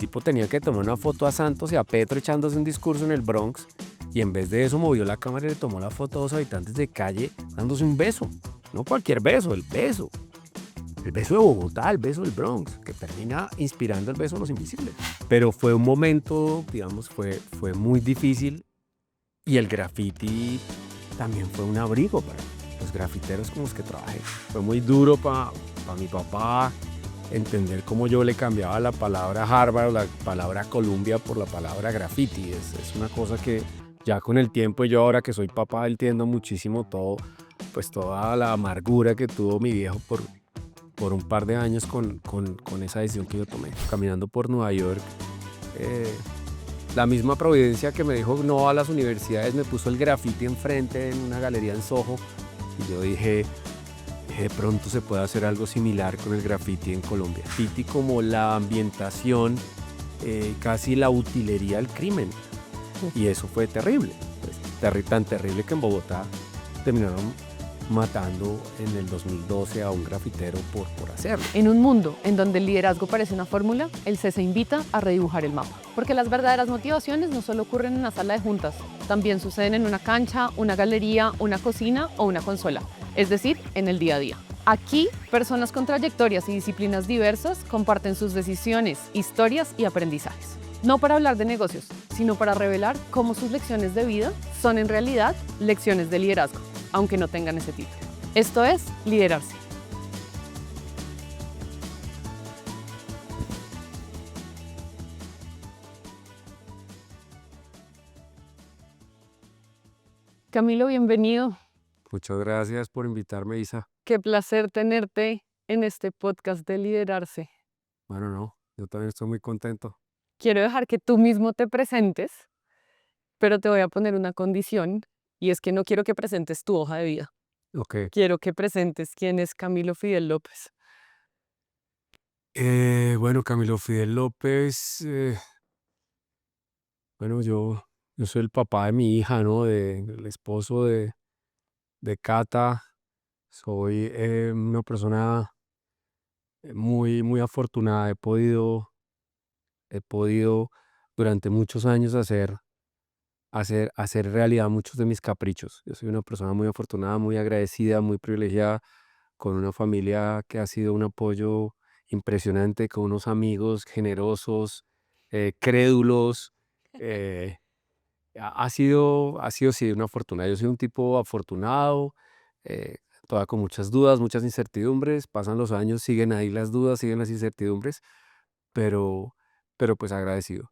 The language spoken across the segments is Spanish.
tipo tenía que tomar una foto a Santos y a Petro echándose un discurso en el Bronx, y en vez de eso movió la cámara y le tomó la foto a dos habitantes de calle dándose un beso. No cualquier beso, el beso. El beso de Bogotá, el beso del Bronx, que termina inspirando el beso de los invisibles. Pero fue un momento, digamos, fue muy difícil, y el graffiti también fue un abrigo para los grafiteros con los que trabajé. Fue muy duro para mi papá entender cómo yo le cambiaba la palabra Harvard o la palabra Columbia por la palabra graffiti. Es una cosa que ya con el tiempo, yo ahora que soy papá entiendo muchísimo todo, pues toda la amargura que tuvo mi viejo por un par de años con esa decisión que yo tomé. Caminando por Nueva York, la misma providencia que me dijo no a las universidades me puso el graffiti enfrente en una galería en Soho, y yo dije, de pronto se puede hacer algo similar con el graffiti en Colombia. Graffiti como la ambientación, casi la utilería del crimen. Y eso fue terrible. Pues, tan terrible que en Bogotá terminaron matando en el 2012 a un grafitero por hacerlo. En un mundo en donde el liderazgo parece una fórmula, el CESE invita a redibujar el mapa. Porque las verdaderas motivaciones no solo ocurren en una sala de juntas, también suceden en una cancha, una galería, una cocina o una consola, es decir, en el día a día. Aquí, personas con trayectorias y disciplinas diversas comparten sus decisiones, historias y aprendizajes. No para hablar de negocios, sino para revelar cómo sus lecciones de vida son en realidad lecciones de liderazgo, aunque no tengan ese título. Esto es Liderarse. Camilo, bienvenido. Muchas gracias por invitarme, Isa. Qué placer tenerte en este podcast de Liderarse. Bueno, no, yo también estoy muy contento. Quiero dejar que tú mismo te presentes, pero te voy a poner una condición, y es que no quiero que presentes tu hoja de vida. Ok. Quiero que presentes quién es Camilo Fidel López. Bueno, Camilo Fidel López, bueno, yo soy el papá de mi hija, ¿no? El esposo de Cata. Soy una persona muy, muy afortunada. He podido durante muchos años hacer realidad muchos de mis caprichos. Yo soy una persona muy afortunada, muy agradecida, muy privilegiada, con una familia que ha sido un apoyo impresionante, con unos amigos generosos, crédulos. eh, ha sido sí una fortuna. Yo soy un tipo afortunado, eh, todavía con muchas dudas, muchas incertidumbres. Pasan los años, siguen ahí las dudas, siguen las incertidumbres, pero, pero pues agradecido.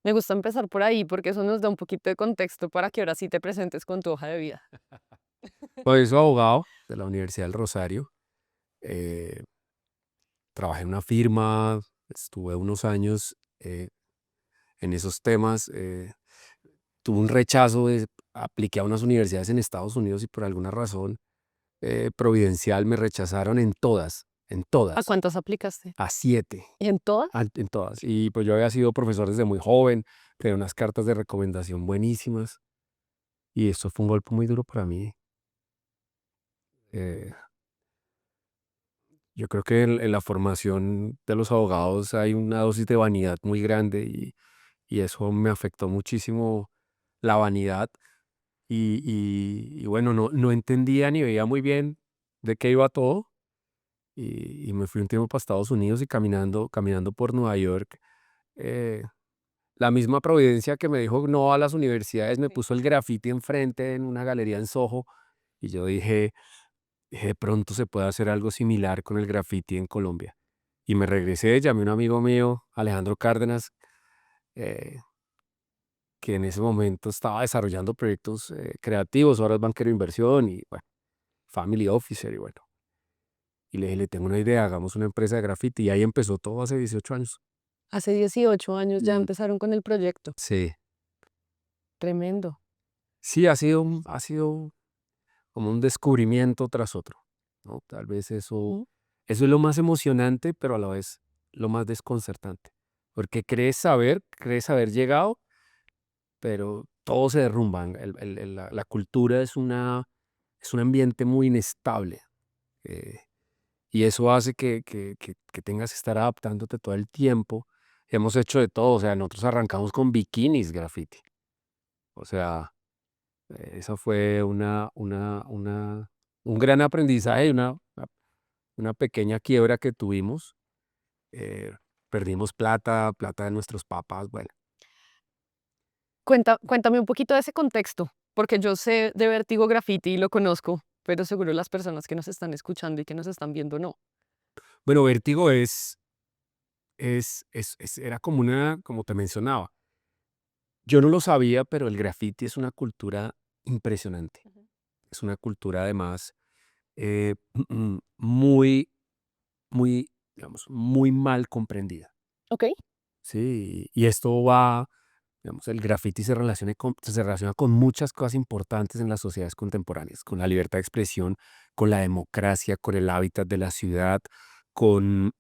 Me gusta empezar por ahí porque eso nos da un poquito de contexto para que ahora sí te presentes con tu hoja de vida. Pues soy abogado de la Universidad del Rosario. eh, Trabajé en una firma, estuve unos años en esos temas. Tuve un rechazo, apliqué a unas universidades en Estados Unidos y por alguna razón providencial me rechazaron en ¿A todas, cuántas aplicaste? a 7, ¿Y en todas? en todas. Y pues yo había sido profesor desde muy joven, tenía unas cartas de recomendación buenísimas, y esto fue un golpe muy duro para mí. Eh, yo creo que en la formación de los abogados hay una dosis de vanidad muy grande, y eso me afectó muchísimo la vanidad. Y bueno, no entendía ni veía muy bien de qué iba todo. Y me fui un tiempo para Estados Unidos, y caminando por Nueva York, eh, la misma providencia que me dijo no a las universidades me Sí. puso el graffiti enfrente en una galería en Soho, y yo dije, de pronto se puede hacer algo similar con el graffiti en Colombia. Y me regresé, llamé a un amigo mío, Alejandro Cárdenas, eh, que en ese momento estaba desarrollando proyectos creativos, ahora es banquero de inversión y bueno, family officer, y bueno. Y le dije, le tengo una idea, hagamos una empresa de graffiti, y ahí empezó todo hace 18 años. Hace 18 años ya Mm. empezaron con el proyecto. Sí. Tremendo. Sí, ha sido como un descubrimiento tras otro, ¿no? Tal vez ¿Mm? eso es lo más emocionante, pero a la vez lo más desconcertante. Porque crees haber llegado, pero todo se derrumba. La cultura es un ambiente muy inestable. eh, y eso hace que tengas que estar adaptándote todo el tiempo. hemos hecho de todo, o sea, nosotros arrancamos con bikinis graffiti, o sea, eso fue un gran aprendizaje, una pequeña quiebra que tuvimos, eh, perdimos plata de nuestros papás, bueno. Cuéntame un poquito de ese contexto, porque yo sé de Vértigo Graffiti y lo conozco, pero seguro las personas que nos están escuchando y que nos están viendo no. Bueno, Vértigo era como como te mencionaba, yo no lo sabía, pero el graffiti es una cultura impresionante, Ujú. es una cultura además eh, muy, muy, digamos, muy mal comprendida, Ok. ¿sí? Y esto va, digamos, el graffiti se relaciona con muchas cosas importantes en las sociedades contemporáneas, con la libertad de expresión, con la democracia, con el hábitat de la ciudad, con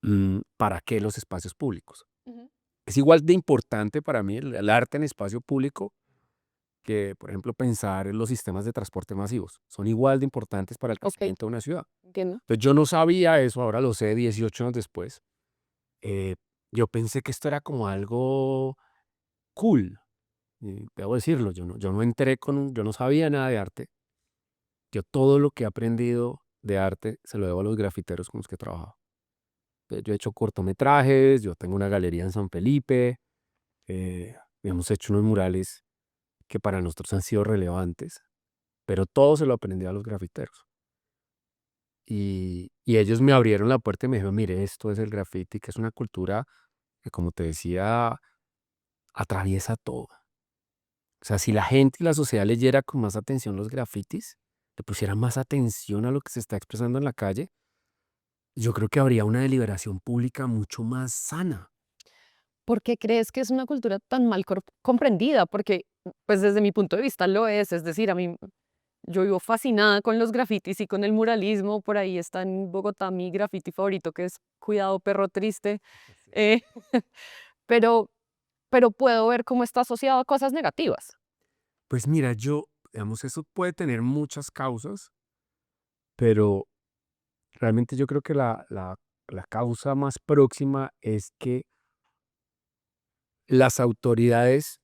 para qué los espacios públicos. Ujú. Es igual de importante para mí el arte en espacio público que, por ejemplo, pensar en los sistemas de transporte masivos. Son igual de importantes para el Ok, crecimiento de una ciudad. entiendo. Entonces yo no sabía eso, ahora lo sé 18 años después. Eh, yo pensé que esto era como algo cool, y debo decirlo, yo no entré yo no sabía nada de arte. Yo todo lo que he aprendido de arte se lo debo a los grafiteros con los que he trabajado. Yo he hecho cortometrajes, yo tengo una galería en San Felipe, hemos hecho unos murales que para nosotros han sido relevantes, pero todo se lo aprendí a los grafiteros. Y ellos me abrieron la puerta y me dijeron, mire, esto es el graffiti, que es una cultura que, como te decía, atraviesa todo. O sea, si la gente y la sociedad leyera con más atención los grafitis, le pusiera más atención a lo que se está expresando en la calle, yo creo que habría una deliberación pública mucho más sana. ¿Por qué crees que es una cultura tan mal comprendida? Porque, pues desde mi punto de vista lo es decir, a mí yo vivo fascinada con los grafitis y con el muralismo, por ahí está en Bogotá mi grafiti favorito que es Cuidado perro triste, Sí. eh, pero, pero puedo ver cómo está asociado a cosas negativas. Pues mira, digamos, eso puede tener muchas causas, pero realmente yo creo que la causa más próxima es que las autoridades,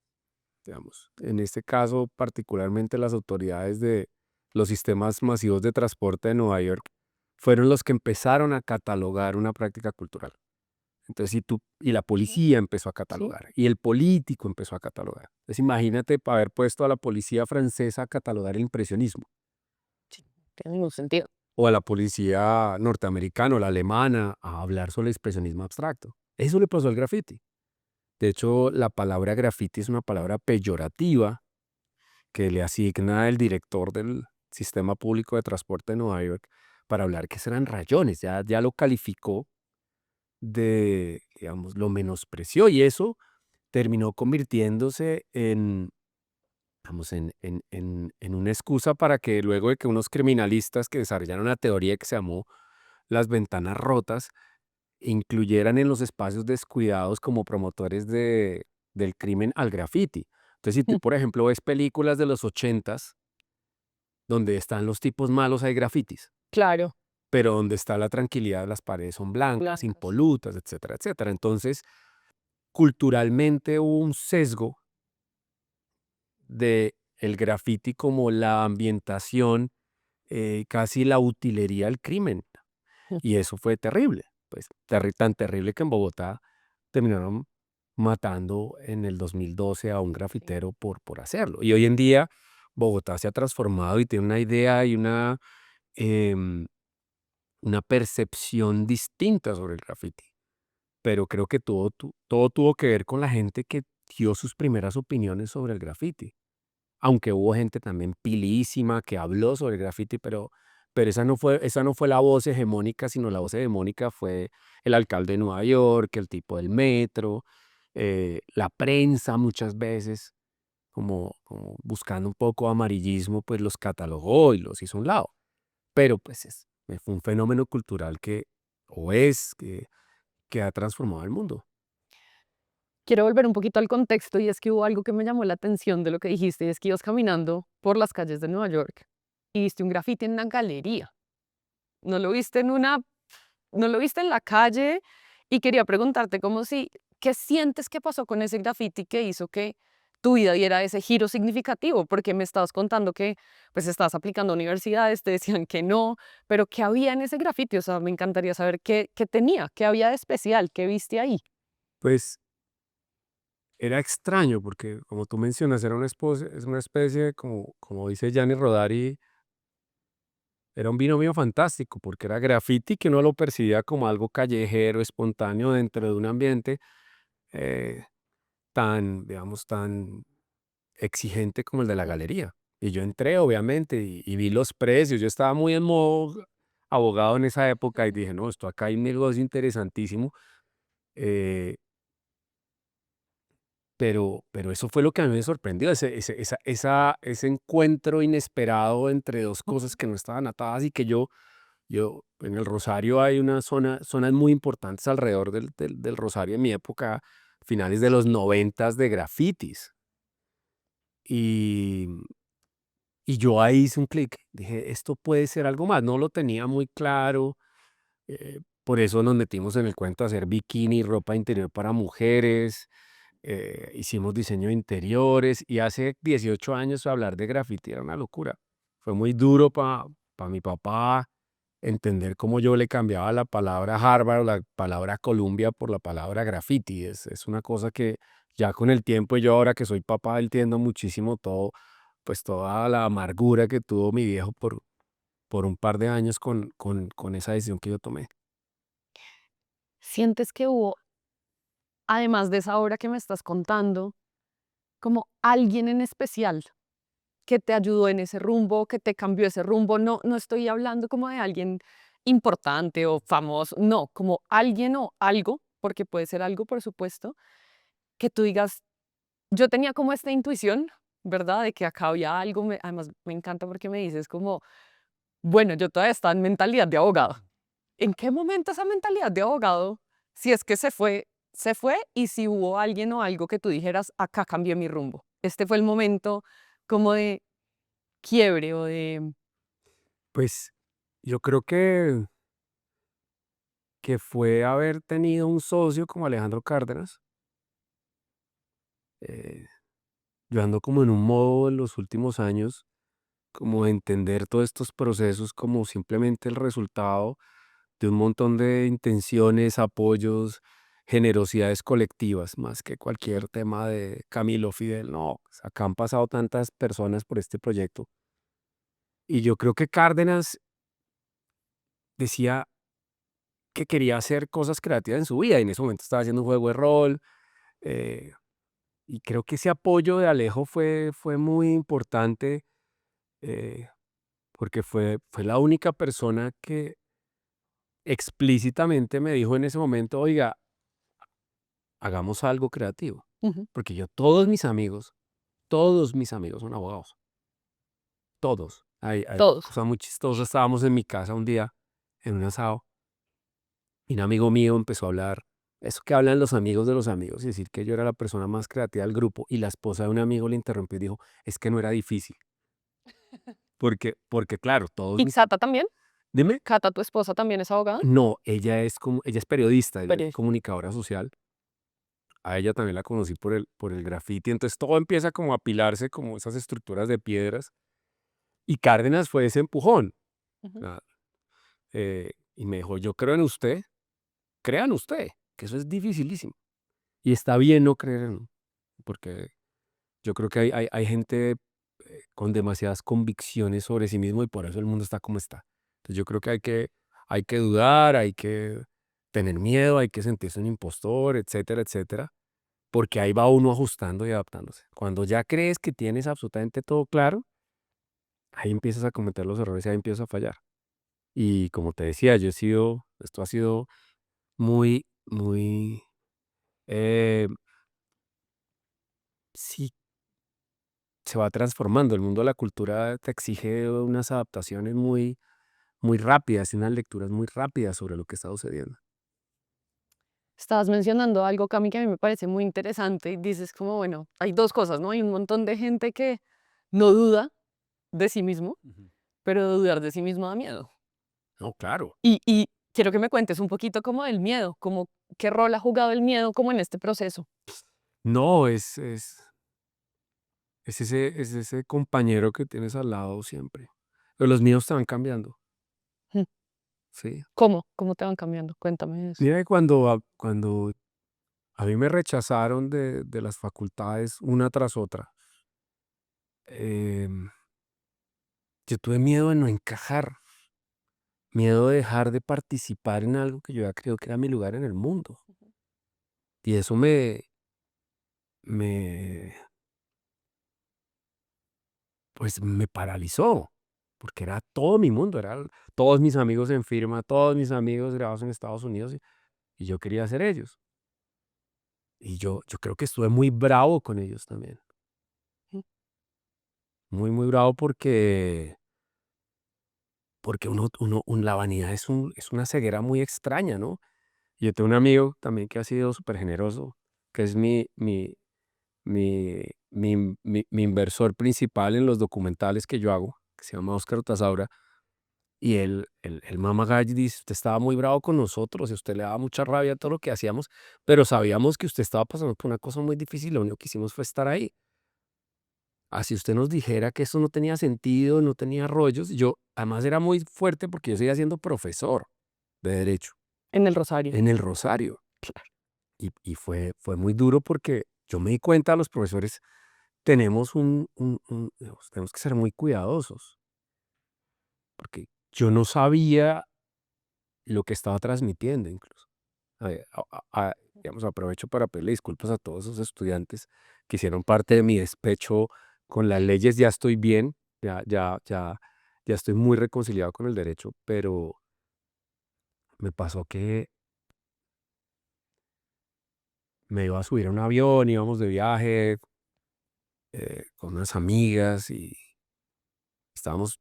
digamos, en este caso particularmente las autoridades de los sistemas masivos de transporte de Nueva York, fueron los que empezaron a catalogar una práctica cultural. Entonces, y la Ujú. policía empezó a Sí, catalogar, y el político empezó a catalogar. Entonces, imagínate para haber puesto a la policía francesa a catalogar el impresionismo, sí, tiene ningún sentido. o a la policía norteamericana o la alemana a hablar sobre el expresionismo abstracto. Eso le pasó al graffiti. De hecho, la palabra graffiti es una palabra peyorativa que le asigna el director del sistema público de transporte de Nueva York para hablar que eran rayones, ya lo calificó digamos, lo menospreció y eso terminó convirtiéndose vamos, en una excusa para que luego de que unos criminalistas que desarrollaron una teoría que se llamó las ventanas rotas, incluyeran en los espacios descuidados como promotores del crimen al graffiti. Entonces, si tú, por ejemplo, ves películas de los ochentas, donde están los tipos malos hay grafitis, Claro, pero donde está la tranquilidad las paredes son blancas, blancas. impolutas, etcétera, etcétera. Entonces, culturalmente hubo un sesgo de el graffiti como la ambientación, casi la utilería del crimen. Y eso fue terrible, pues tan terrible que en Bogotá terminaron matando en el 2012 a un Sí. grafitero por hacerlo. Y hoy en día Bogotá se ha transformado y tiene una idea y em, una percepción distinta sobre el graffiti. Pero creo que todo tuvo que ver con la gente que dio sus primeras opiniones sobre el graffiti. Aunque hubo gente también pilísima que habló sobre el graffiti, pero esa no fue la voz hegemónica, sino la voz hegemónica fue el alcalde de Nueva York, el tipo del metro, la prensa muchas veces, como buscando un poco amarillismo, pues los catalogó y los hizo a un lado. Pero pues fue un fenómeno cultural que ha transformado el mundo. Quiero volver un poquito al contexto y es que hubo algo que me llamó la atención de lo que dijiste, y es que ibas caminando por las calles de Nueva York y viste un grafiti en una galería. No lo viste en una, no lo viste en la calle y quería preguntarte como si ¿qué sientes que pasó con ese graffiti que hizo que tu vida diera ese giro significativo? Porque me estabas contando que pues estabas aplicando a universidades, te decían que no, pero ¿qué había en ese graffiti? O sea, me encantaría saber qué tenía, qué había de especial, qué viste ahí. Pues era extraño porque, como tú mencionas, es una especie, como dice Gianni Rodari, era un binomio fantástico porque era graffiti que uno lo percibía como algo callejero, espontáneo dentro de un ambiente eh, tan, digamos, tan exigente como el de la galería. Y yo entré, obviamente, y vi los precios. Yo estaba muy en modo abogado en esa época y dije, no, esto acá hay un negocio interesantísimo. eh, pero eso fue lo que a mí me sorprendió, ese encuentro inesperado entre dos cosas que no estaban atadas y que yo en el Rosario hay una zonas muy importantes alrededor del Rosario en mi época, finales de los noventas de grafitis. Y, y yo ahí hice un clic, dije, esto puede ser algo más, no lo tenía muy claro, por eso nos metimos en el cuento de hacer bikini, ropa interior para mujeres, hicimos diseño de interiores y hace 18 años hablar de graffiti era una locura. Fue muy duro para mi papá entender cómo yo le cambiaba la palabra Harvard o la palabra Columbia por la palabra graffiti. Es una cosa que ya con el tiempo y yo ahora que soy papá entiendo muchísimo todo, pues toda la amargura que tuvo mi viejo por un par de años con esa decisión que yo tomé. ¿Sientes que hubo, además de esa obra que me estás contando, como alguien en especial que te ayudó en ese rumbo, que te cambió ese rumbo? No, no estoy hablando como de alguien importante o famoso, no, como alguien o algo, porque puede ser algo, por supuesto, que tú digas, yo tenía como esta intuición, ¿verdad? De que acá había algo, además me encanta porque me dices como, bueno, yo todavía estaba en mentalidad de abogado. ¿En qué momento esa mentalidad de abogado, si es que se fue y si hubo alguien o algo que tú dijeras, acá cambié mi rumbo? Este fue el momento como de quiebre o de... Pues yo creo que fue haber tenido un socio como Alejandro Cárdenas. eh, yo ando como en un modo en los últimos años, como de entender todos estos procesos como simplemente el resultado de un montón de intenciones, apoyos, generosidades colectivas, más que cualquier tema de Camilo Fidel. No, pues, acá han pasado tantas personas por este proyecto. Y yo creo que Cárdenas decía que quería hacer cosas creativas en su vida y en ese momento estaba haciendo un juego de rol. eh, y creo que ese apoyo de Alejo fue muy importante, eh, porque fue la única persona que explícitamente me dijo en ese momento, oiga, hagamos algo creativo. Ujú. Porque yo, todos mis amigos son abogados, todos. Hay Todos. cosa muy chistosa, estábamos en mi casa un día en un asado y un amigo mío empezó a hablar, eso que hablan los amigos, y decir que yo era la persona más creativa del grupo y la esposa de un amigo le interrumpió y dijo, es que no era difícil, porque claro, todos ¿Y mis... Cata también? Dime. ¿Cata, tu esposa, también es abogada? No, ella es periodista, ella es Pero, comunicadora social. A ella también la conocí por el graffiti. Entonces todo empieza como a apilarse como esas estructuras de piedras. Y Cárdenas fue ese empujón. ujú. ah, y me dijo, yo creo en usted, crean usted, que eso es dificilísimo. Y está bien no creer en uno, porque yo creo que hay gente con demasiadas convicciones sobre sí mismo y por eso el mundo está como está. Entonces yo creo que hay que dudar, hay que tener miedo, hay que sentirse un impostor, etcétera, etcétera, porque ahí va uno ajustando y adaptándose. Cuando ya crees que tienes absolutamente todo claro, ahí empiezas a cometer los errores y ahí empiezas a fallar. Y como te decía, esto ha sido muy, muy, eh, sí, se va transformando. El mundo de la cultura te exige unas adaptaciones muy, muy rápidas y unas lecturas muy rápidas sobre lo que está sucediendo. Estabas mencionando algo, Cami, que a mí me parece muy interesante y dices como, bueno, hay dos cosas, ¿no? Hay un montón de gente que no duda de sí mismo, Ujú. pero dudar de sí mismo da miedo. No, claro. Y quiero que me cuentes un poquito como del miedo, como ¿Qué rol ha jugado el miedo como en este proceso? No, es ese compañero que tienes al lado siempre. Pero los míos estaban cambiando, Mm. sí. ¿Cómo? ¿Cómo te van cambiando? Cuéntame eso. Mira que cuando a mí me rechazaron de las facultades una tras otra, em, yo tuve miedo de no encajar, miedo de dejar de participar en algo que yo ya creo que era mi lugar en el mundo. Y eso me, pues me paralizó, porque era todo mi mundo, todos mis amigos en firma, todos mis amigos grabados en Estados Unidos y yo quería ser ellos. Y yo creo que estuve muy bravo con ellos también, Mm. muy, muy bravo porque la vanidad es una ceguera muy extraña, ¿no? Yo tengo un amigo también que ha sido súper generoso, que es mi inversor principal en los documentales que yo hago, que se llama Oscar Otazaura. Y el Mama Galli dice: "Usted estaba muy bravo con nosotros y a usted le daba mucha rabia todo lo que hacíamos, pero sabíamos que usted estaba pasando por una cosa muy difícil, lo único que hicimos fue estar ahí. Así usted nos dijera que eso no tenía sentido, no tenía rollos". Yo, además, era muy fuerte porque yo seguía siendo profesor de derecho En el Rosario. en el Rosario. Y fue muy duro porque yo me di cuenta, los profesores tenemos digamos, tenemos que ser muy cuidadosos, porque yo no sabía lo que estaba transmitiendo incluso. Digamos, aprovecho para pedirle disculpas a todos esos estudiantes que hicieron parte de mi despecho con las leyes. Ya estoy bien, ya estoy muy reconciliado con el derecho, pero me pasó que me iba a subir a un avión, íbamos de viaje con unas amigas y estábamos,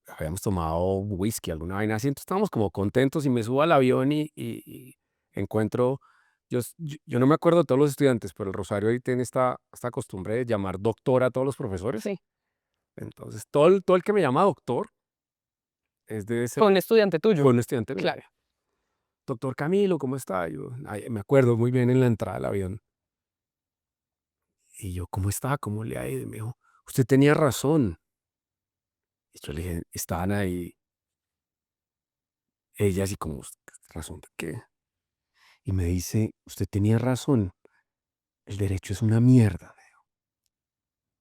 habíamos tomado whisky, alguna vaina así, entonces estábamos como contentos y me subo al avión y encuentro, yo no me acuerdo de todos los estudiantes, pero el Rosario ahí tiene esta costumbre de llamar doctor a todos los profesores. Sí. Entonces, todo el que me llama doctor es de ese, Fue un estudiante tuyo. fue un estudiante mío. Claro. Doctor Camilo, ¿cómo está? Yo, ay, me acuerdo muy bien en la entrada del avión. Y yo, ¿cómo está? ¿Cómo le ha ido? Y me dijo: "Usted tenía razón". Y yo le dije, estaban ahí ellas y como: "¿Razón de qué?". Y me dice: "Usted tenía razón, el derecho es una mierda".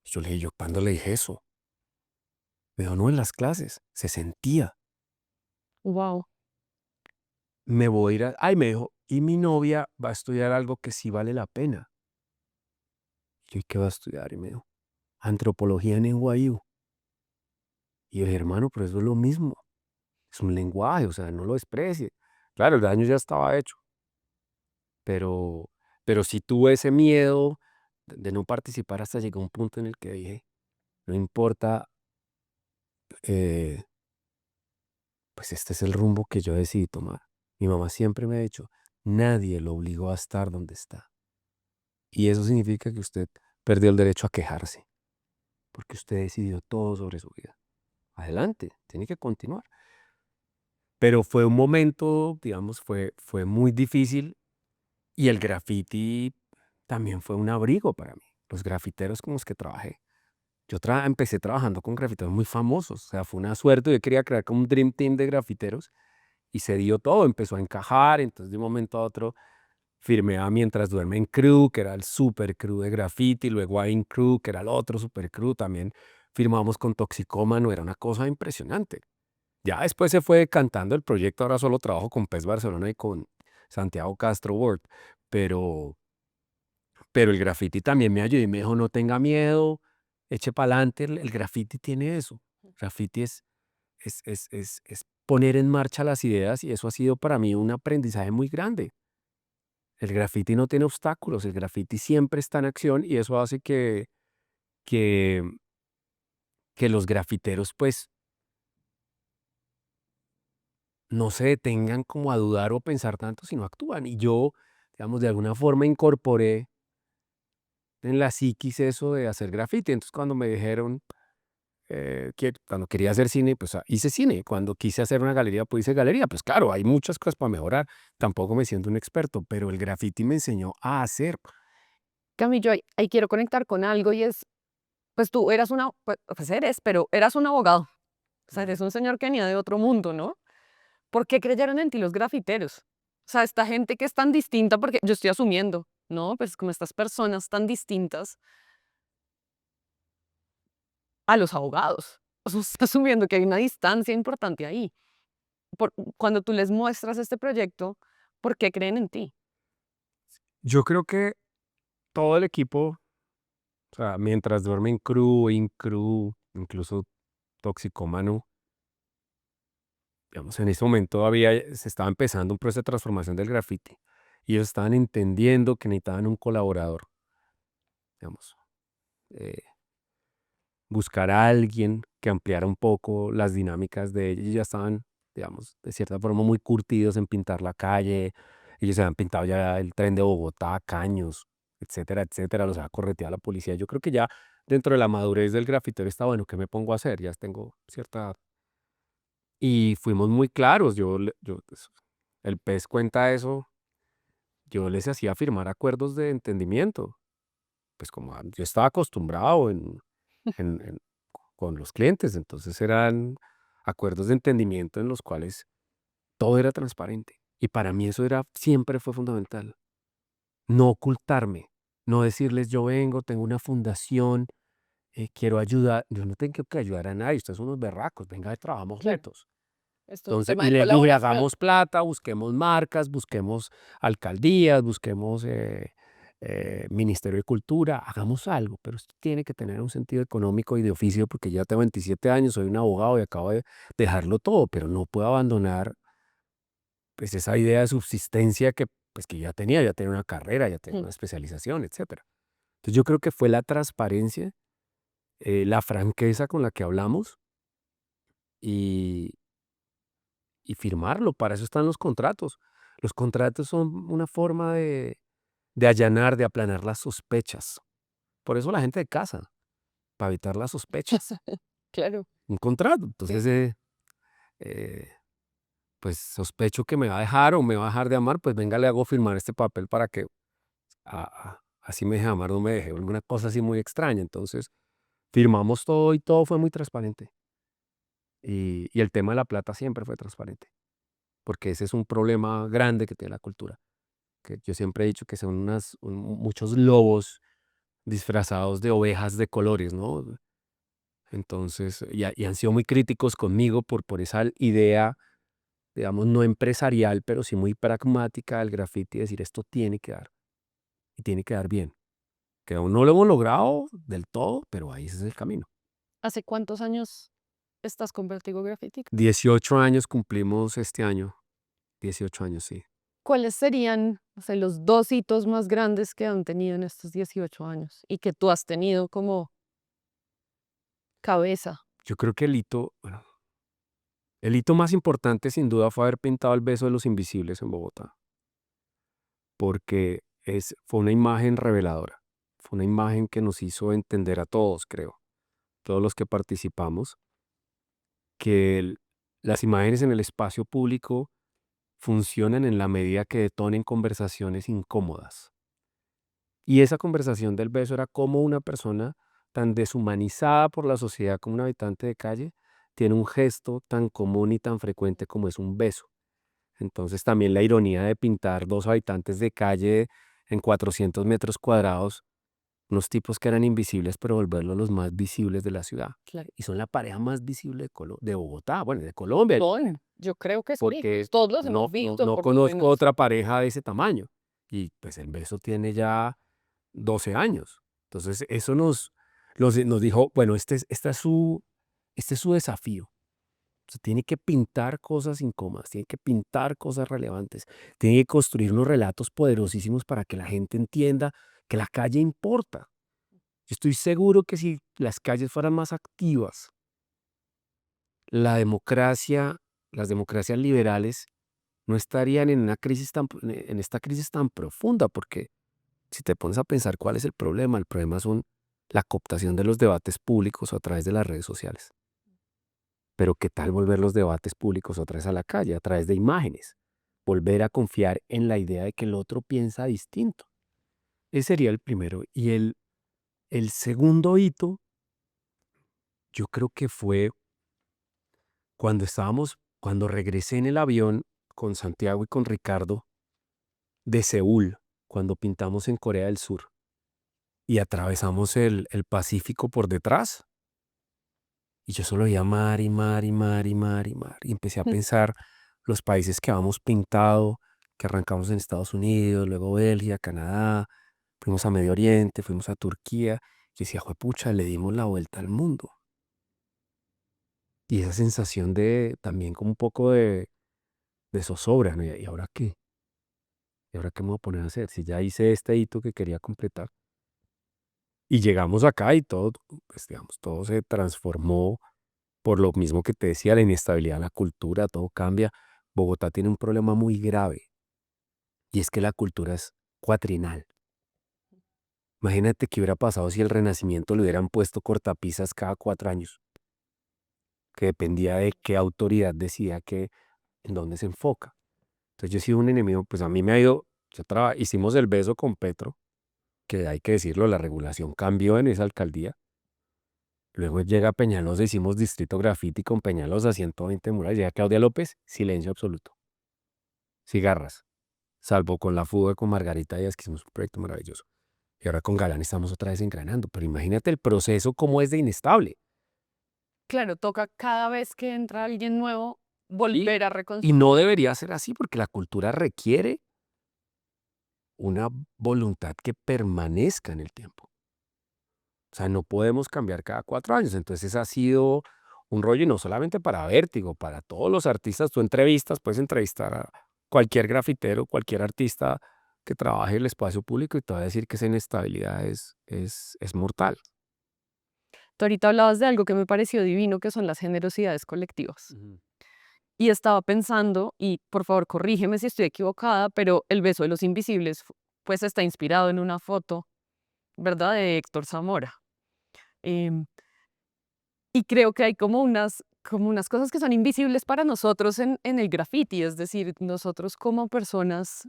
Y yo le dije: "¿Yo cuándo le dije eso?". Me dijo: "No, en las clases, se sentía". Wow. Me voy a ir ay, me dijo: "Y mi novia va a estudiar algo que sí vale la pena". Y yo: "¿Y qué va a estudiar?". Y me dijo: "Antropología en NYU". Y yo le dije: "Hermano, pero eso es lo mismo, es un lenguaje, o sea, no lo desprecie". Claro, el daño ya estaba hecho, pero sí tuve ese miedo de no participar hasta llegó un punto en el que dije: "No importa, eh, pues este es el rumbo que yo decidí tomar". Mi mamá siempre me ha dicho: "Nadie lo obligó a estar donde está. Y eso significa que usted perdió el derecho a quejarse, porque usted decidió todo sobre su vida. Adelante, tiene que continuar". Pero fue un momento, digamos, fue muy difícil y el graffiti también fue un abrigo para mí. Los grafiteros con los que trabajé. Empecé trabajando con grafiteros muy famosos, o sea, fue una suerte. Yo quería crear como un dream team de grafiteros y se dio todo, empezó a encajar. Entonces, de un momento a otro, firmé a Mientras Duermen Crew, que era el super crew de graffiti, luego a In Crew, que era el otro super crew. También firmamos con Toxicómano, era una cosa impresionante. Ya después se fue cantando el proyecto, ahora solo trabajo con PES Barcelona y con Santiago Castro Ward, pero el graffiti también me ayudó y me dijo: "No tenga miedo, eche pa'lante". El graffiti tiene eso. Graffiti es poner en marcha las ideas y eso ha sido para mí un aprendizaje muy grande. El graffiti no tiene obstáculos, el graffiti siempre está en acción y eso hace que que los grafiteros, pues, no se detengan como a dudar o pensar tanto, sino actúan. Y yo, digamos, de alguna forma incorporé en la psiquis eso de hacer graffiti. Entonces, cuando me dijeron cuando quería hacer cine, pues hice cine. Cuando quise hacer una galería, pues hice galería. Pues claro, hay muchas cosas para mejorar. Tampoco me siento un experto, pero el graffiti me enseñó a hacer. Camilo, ahí quiero conectar con algo y es, pues tú eras pues eres, pero eras un abogado. O sea, eres un señor que venía de otro mundo, ¿no? ¿Por qué creyeron en ti los grafiteros? O sea, esta gente que es tan distinta, porque yo estoy asumiendo, ¿no? Pues como estas personas tan distintas a los abogados. O sea, estoy asumiendo que hay una distancia importante ahí. Cuando tú les muestras este proyecto, ¿por qué creen en ti? Yo creo que todo el equipo, o sea, mientras duermen crew, in crew, incluso toxicómano, digamos, en ese momento todavía se estaba empezando un proceso de transformación del graffiti. Y ellos estaban entendiendo que necesitaban un colaborador, digamos, eh, buscar a alguien que ampliara un poco las dinámicas de ellos. Ellos ya estaban, digamos, de cierta forma muy curtidos en pintar la calle. Ellos se habían pintado ya el tren de Bogotá, Caños, etcétera, etcétera. Los había correteado la policía. Yo creo que ya dentro de la madurez del grafitero está bueno, ¿qué me pongo a hacer? Ya tengo cierta edad. Y fuimos muy claros. Pues, el pez cuenta eso. Yo les hacía firmar acuerdos de entendimiento. Pues como yo estaba acostumbrado en con los clientes. Entonces eran acuerdos de entendimiento en los cuales todo era transparente. Y para mí eso siempre fue fundamental. No ocultarme, no decirles yo vengo, tengo una fundación, quiero ayudar. Yo no tengo que ayudar a nadie, ustedes son unos berracos, venga, trabajamos Claro, juntos. esto es un Entonces, tema y de le colaboración. hagamos plata, busquemos marcas, busquemos alcaldías, busquemos Ministerio de Cultura, hagamos algo, pero esto tiene que tener un sentido económico y de oficio porque ya tengo 27 años, soy un abogado y acabo de dejarlo todo, pero no puedo abandonar pues esa idea de subsistencia que pues que ya tenía una carrera, ya tenía Mm. una especialización, etcétera. Entonces yo creo que fue la transparencia, la franqueza con la que hablamos y, y firmarlo. Para eso están los contratos. Los contratos son una forma de allanar, de aplanar las sospechas. Por eso la gente de casa, para evitar las sospechas. Claro. Un contrato. Sí. Entonces, eh, pues sospecho que me va a dejar o me va a dejar de amar, pues venga, le hago firmar este papel para que así me deje amar, no me deje. Alguna cosa así muy extraña. Entonces, firmamos todo y todo fue muy transparente. Y el tema de la plata siempre fue transparente, porque ese es un problema grande que tiene la cultura. Que yo siempre he dicho que son muchos lobos disfrazados de ovejas de colores, ¿no? Entonces, y han sido muy críticos conmigo por esa idea, digamos, no empresarial, pero sí muy pragmática del graffiti, decir esto tiene que dar, y tiene que dar bien. Que aún no lo hemos logrado del todo, pero ahí ese es el camino. ¿Hace cuántos años estás con Vertigo Graffiti? 18 años cumplimos este año, 18 años, sí. ¿Cuáles serían, o sea, los dos hitos más grandes que han tenido en estos 18 años y que tú has tenido como cabeza? Yo creo que bueno, el hito más importante sin duda fue haber pintado el beso de los invisibles en Bogotá, porque fue una imagen reveladora, fue una imagen que nos hizo entender a todos, creo, todos los que participamos, que las imágenes en el espacio público funcionan en la medida que detonen conversaciones incómodas. Y esa conversación del beso era como una persona tan deshumanizada por la sociedad como un habitante de calle tiene un gesto tan común y tan frecuente como es un beso. Entonces también la ironía de pintar dos habitantes de calle en 400 metros cuadrados, unos tipos que eran invisibles, pero volverlos los más visibles de la ciudad. Claro. Y son la pareja más visible de Bogotá, bueno, de Colombia, No, yo creo que sí. porque Todos los hemos no, visto, no por lo conozco menos. otra pareja de ese tamaño. Y pues el beso tiene ya 12 años. Entonces eso nos dijo, bueno, este es su desafío. O sea, tiene que pintar cosas incómodas, tiene que pintar cosas relevantes, tiene que construir unos relatos poderosísimos para que la gente entienda que la calle importa. Yo estoy seguro que si las calles fueran más activas, la democracia, las democracias liberales no estarían en esta crisis tan profunda, porque si te pones a pensar cuál es el problema son la cooptación de los debates públicos a través de las redes sociales. Pero ¿qué tal volver los debates públicos otra vez a la calle, a través de imágenes? Volver a confiar en la idea de que el otro piensa distinto. Ese sería el primero. Y el segundo hito, yo creo que fue cuando regresé en el avión con Santiago y con Ricardo de Seúl, cuando pintamos en Corea del Sur y atravesamos el Pacífico por detrás. Y yo solo veía mar y mar y mar y mar y mar. Y empecé a pensar los países que habíamos pintado, que arrancamos en Estados Unidos, luego Bélgica, Canadá, fuimos a Medio Oriente, fuimos a Turquía. Y decía, juepucha, le dimos la vuelta al mundo. Y esa sensación de también como un poco de zozobra, ¿no? ¿Y ahora qué? ¿Y ahora qué me voy a poner a hacer? Si ya hice este hito que quería completar. Y llegamos acá y todo, pues digamos, todo se transformó por lo mismo que te decía, la inestabilidad, la cultura, todo cambia. Bogotá tiene un problema muy grave y es que la cultura es cuatrinal. Imagínate qué hubiera pasado si el Renacimiento le hubieran puesto cortapisas cada 4 años, que dependía de qué autoridad decía en dónde se enfoca. Entonces yo he sido un enemigo, pues a mí me ha ido, hicimos el beso con Petro, que hay que decirlo, la regulación cambió en esa alcaldía. Luego llega Peñalosa, hicimos Distrito Graffiti con Peñalosa, 120 murales. Llega Claudia López, silencio absoluto. Cigarras, salvo con la fuga con Margarita Díaz, que hicimos un proyecto maravilloso. Y ahora con Galán estamos otra vez engranando. Pero imagínate el proceso cómo es de inestable. Claro, toca cada vez que entra alguien nuevo Y, volver a y reconstruir. no debería ser así porque la cultura requiere una voluntad que permanezca en el tiempo. O sea, no podemos cambiar cada 4 años. Entonces ha sido un rollo y no solamente para Vértigo, para todos los artistas. Tú puedes entrevistar a cualquier grafitero, cualquier artista que trabaje en el espacio público y te va a decir que esa inestabilidad es mortal. Tú ahorita hablabas de algo que me pareció divino, que son las generosidades colectivas. Ujú. Y estaba pensando, y por favor corrígeme si estoy equivocada, pero El beso de los invisibles pues está inspirado en una foto, ¿verdad?, de Héctor Zamora. Em, y creo que hay como unas cosas que son invisibles para nosotros en el graffiti, es decir, nosotros como personas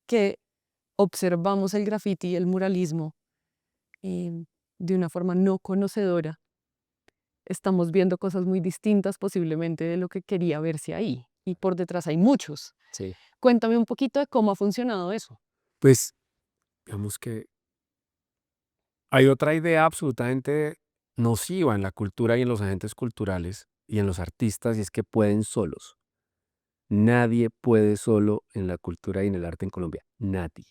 que observamos el graffiti y el muralismo em, de una forma no conocedora, estamos viendo cosas muy distintas posiblemente de lo que quería verse ahí. Y por detrás hay muchos. Sí. Cuéntame un poquito de cómo ha funcionado eso. Pues digamos que hay otra idea absolutamente nociva en la cultura y en los agentes culturales y en los artistas y es que pueden solos. Nadie puede solo en la cultura y en el arte en Colombia. Nadie.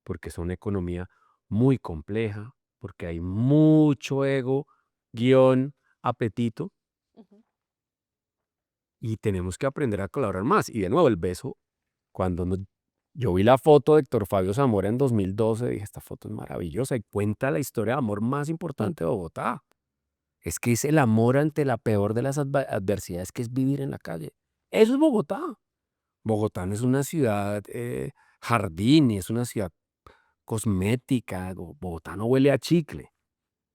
Porque es una economía muy compleja, porque hay mucho ego, guión, apetito Ujú. y tenemos que aprender a colaborar más. Y de nuevo, el beso, yo vi la foto de Héctor Fabio Zamora en 2012, dije, esta foto es maravillosa y cuenta la historia de amor más importante de Bogotá. Es que es el amor ante la peor de las adversidades, que es vivir en la calle. Eso es Bogotá. Bogotá no es una ciudad jardín, ni es una ciudad cosmética. Bogotá no huele a chicle.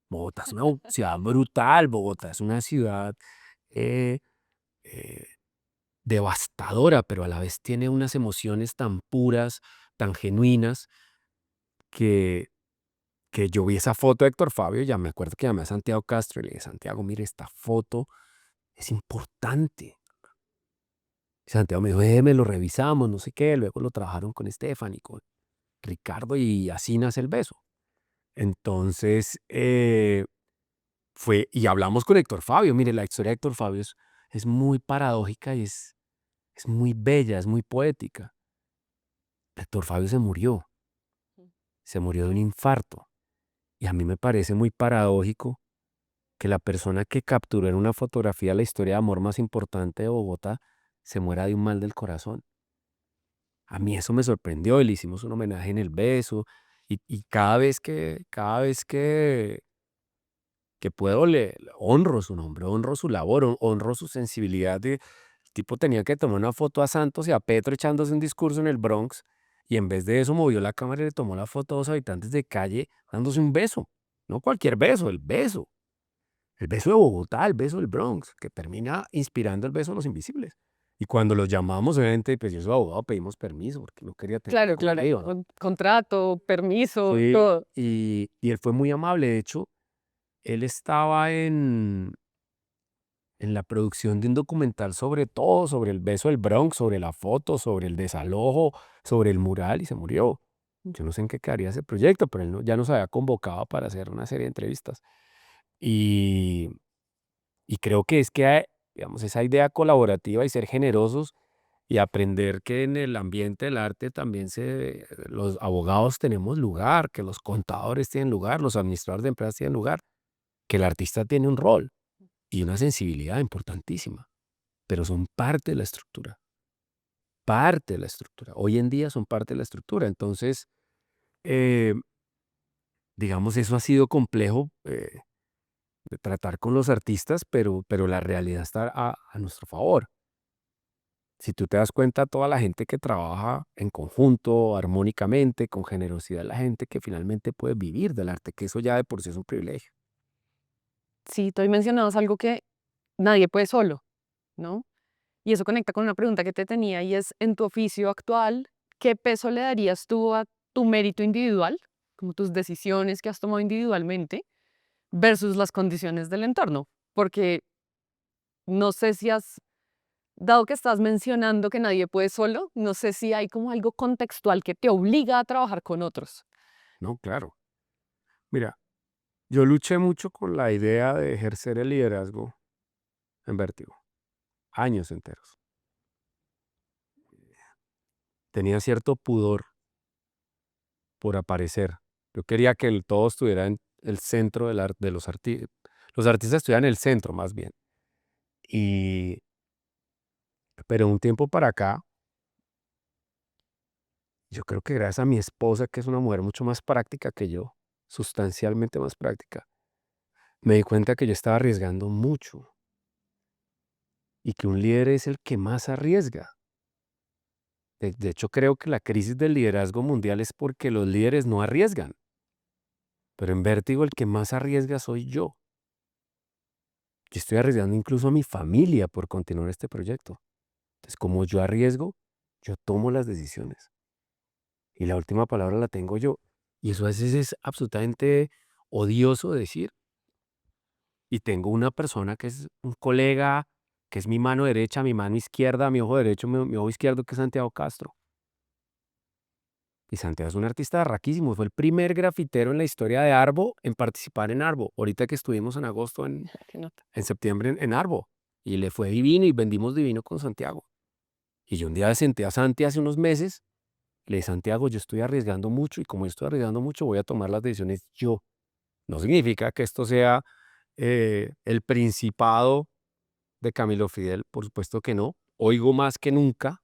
Bogotá es una ciudad brutal. Bogotá es una ciudad eh, eh, devastadora, pero a la vez tiene unas emociones tan puras, tan genuinas, que, que yo vi esa foto de Héctor Fabio, ya me acuerdo que llamé a Santiago Castro y le dije, Santiago, mire, esta foto es importante. Y Santiago me dijo, me lo revisamos, no sé qué, luego lo trabajaron con Stephanie, con Ricardo y así nace el beso. Entonces, y hablamos con Héctor Fabio, mire, la historia de Héctor Fabio es muy paradójica y es muy bella, es muy poética. Héctor Fabio se murió de un infarto. Y a mí me parece muy paradójico que la persona que capturó en una fotografía la historia de amor más importante de Bogotá se muera de un mal del corazón. A mí eso me sorprendió y le hicimos un homenaje en el beso. Y cada vez que puedo le honro su nombre, honro su labor, honro su sensibilidad. El tipo tenía que tomar una foto a Santos y a Petro echándose un discurso en el Bronx y en vez de eso movió la cámara y le tomó la foto a dos habitantes de calle dándose un beso. No cualquier beso, el beso. El beso de Bogotá, el beso del Bronx, que termina inspirando el beso de los invisibles. Y cuando los llamamos, obviamente, pues yo soy abogado, pedimos permiso porque no quería tener Claro, como claro. lío, ¿no? Contrato, permiso, Sí, todo. y él fue muy amable. De hecho, él estaba en la producción de un documental sobre todo, sobre el beso del Bronx, sobre la foto, sobre el desalojo, sobre el mural y se murió. Yo no sé en qué quedaría ese proyecto, pero él ya nos había convocado para hacer una serie de entrevistas. Y, y creo que es que, digamos, esa idea colaborativa y ser generosos y aprender que en el ambiente del arte también los abogados tenemos lugar, que los contadores tienen lugar, los administradores de empresas tienen lugar, que el artista tiene un rol y una sensibilidad importantísima, pero son parte de la estructura, parte de la estructura. Hoy en día son parte de la estructura. Entonces, eh, digamos, eso ha sido complejo de tratar con los artistas, pero la realidad está a nuestro favor. Si tú te das cuenta, toda la gente que trabaja en conjunto, armónicamente, con generosidad, la gente que finalmente puede vivir del arte, que eso ya de por sí es un privilegio. Sí, tú ahí mencionabas algo que nadie puede solo, ¿no? Y eso conecta con una pregunta que te tenía y es, en tu oficio actual, ¿qué peso le darías tú a tu mérito individual, como tus decisiones que has tomado individualmente, versus las condiciones del entorno? Porque no sé si has, dado que estás mencionando que nadie puede solo, no sé si hay como algo contextual que te obliga a trabajar con otros. No, claro. Mira, yo luché mucho con la idea de ejercer el liderazgo en Vértigo, años enteros. Tenía cierto pudor por aparecer. Yo quería que todo estuviera en el centro del arte, de los artistas. Los artistas estuvieran en el centro, más bien. Y, pero un tiempo para acá, yo creo que gracias a mi esposa, que es una mujer mucho más práctica que yo, sustancialmente más práctica, me di cuenta que yo estaba arriesgando mucho y que un líder es el que más arriesga. De hecho, creo que la crisis del liderazgo mundial es porque los líderes no arriesgan, pero en Vértigo el que más arriesga soy yo. Yo estoy arriesgando incluso a mi familia por continuar este proyecto. Entonces, como yo arriesgo, yo tomo las decisiones y la última palabra la tengo yo. Y eso a veces es absolutamente odioso de decir. Y tengo una persona que es un colega, que es mi mano derecha, mi mano izquierda, mi ojo derecho, mi ojo izquierdo, que es Santiago Castro. Y Santiago es un artista raquísimo. Fue el primer grafitero en la historia de Arbo en participar en Arbo. Ahorita que estuvimos en agosto, Qué nota. en septiembre en Arbo. Y le fue divino y vendimos divino con Santiago. Y yo un día senté a Santi hace unos meses. Le dije, Santiago, yo estoy arriesgando mucho y como yo estoy arriesgando mucho, voy a tomar las decisiones yo. No significa que esto sea el principado de Camilo Fidel, por supuesto que no. Oigo más que nunca,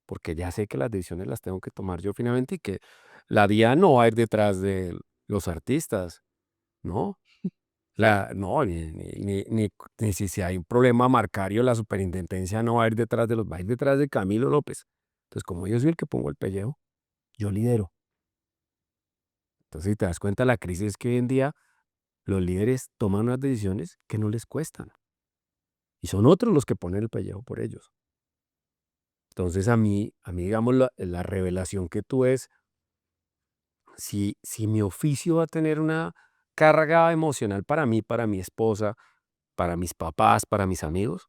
porque ya sé que las decisiones las tengo que tomar yo finalmente y que la DIA no va a ir detrás de los artistas, ¿no? No, ni si hay un problema marcario, la superintendencia no va a ir detrás de va a ir detrás de Camilo López. Entonces, como yo soy el que pongo el pellejo, yo lidero. Entonces, si te das cuenta, la crisis es que hoy en día los líderes toman unas decisiones que no les cuestan y son otros los que ponen el pellejo por ellos. Entonces, a mí digamos, la revelación que tú es, si mi oficio va a tener una carga emocional para mí, para mi esposa, para mis papás, para mis amigos,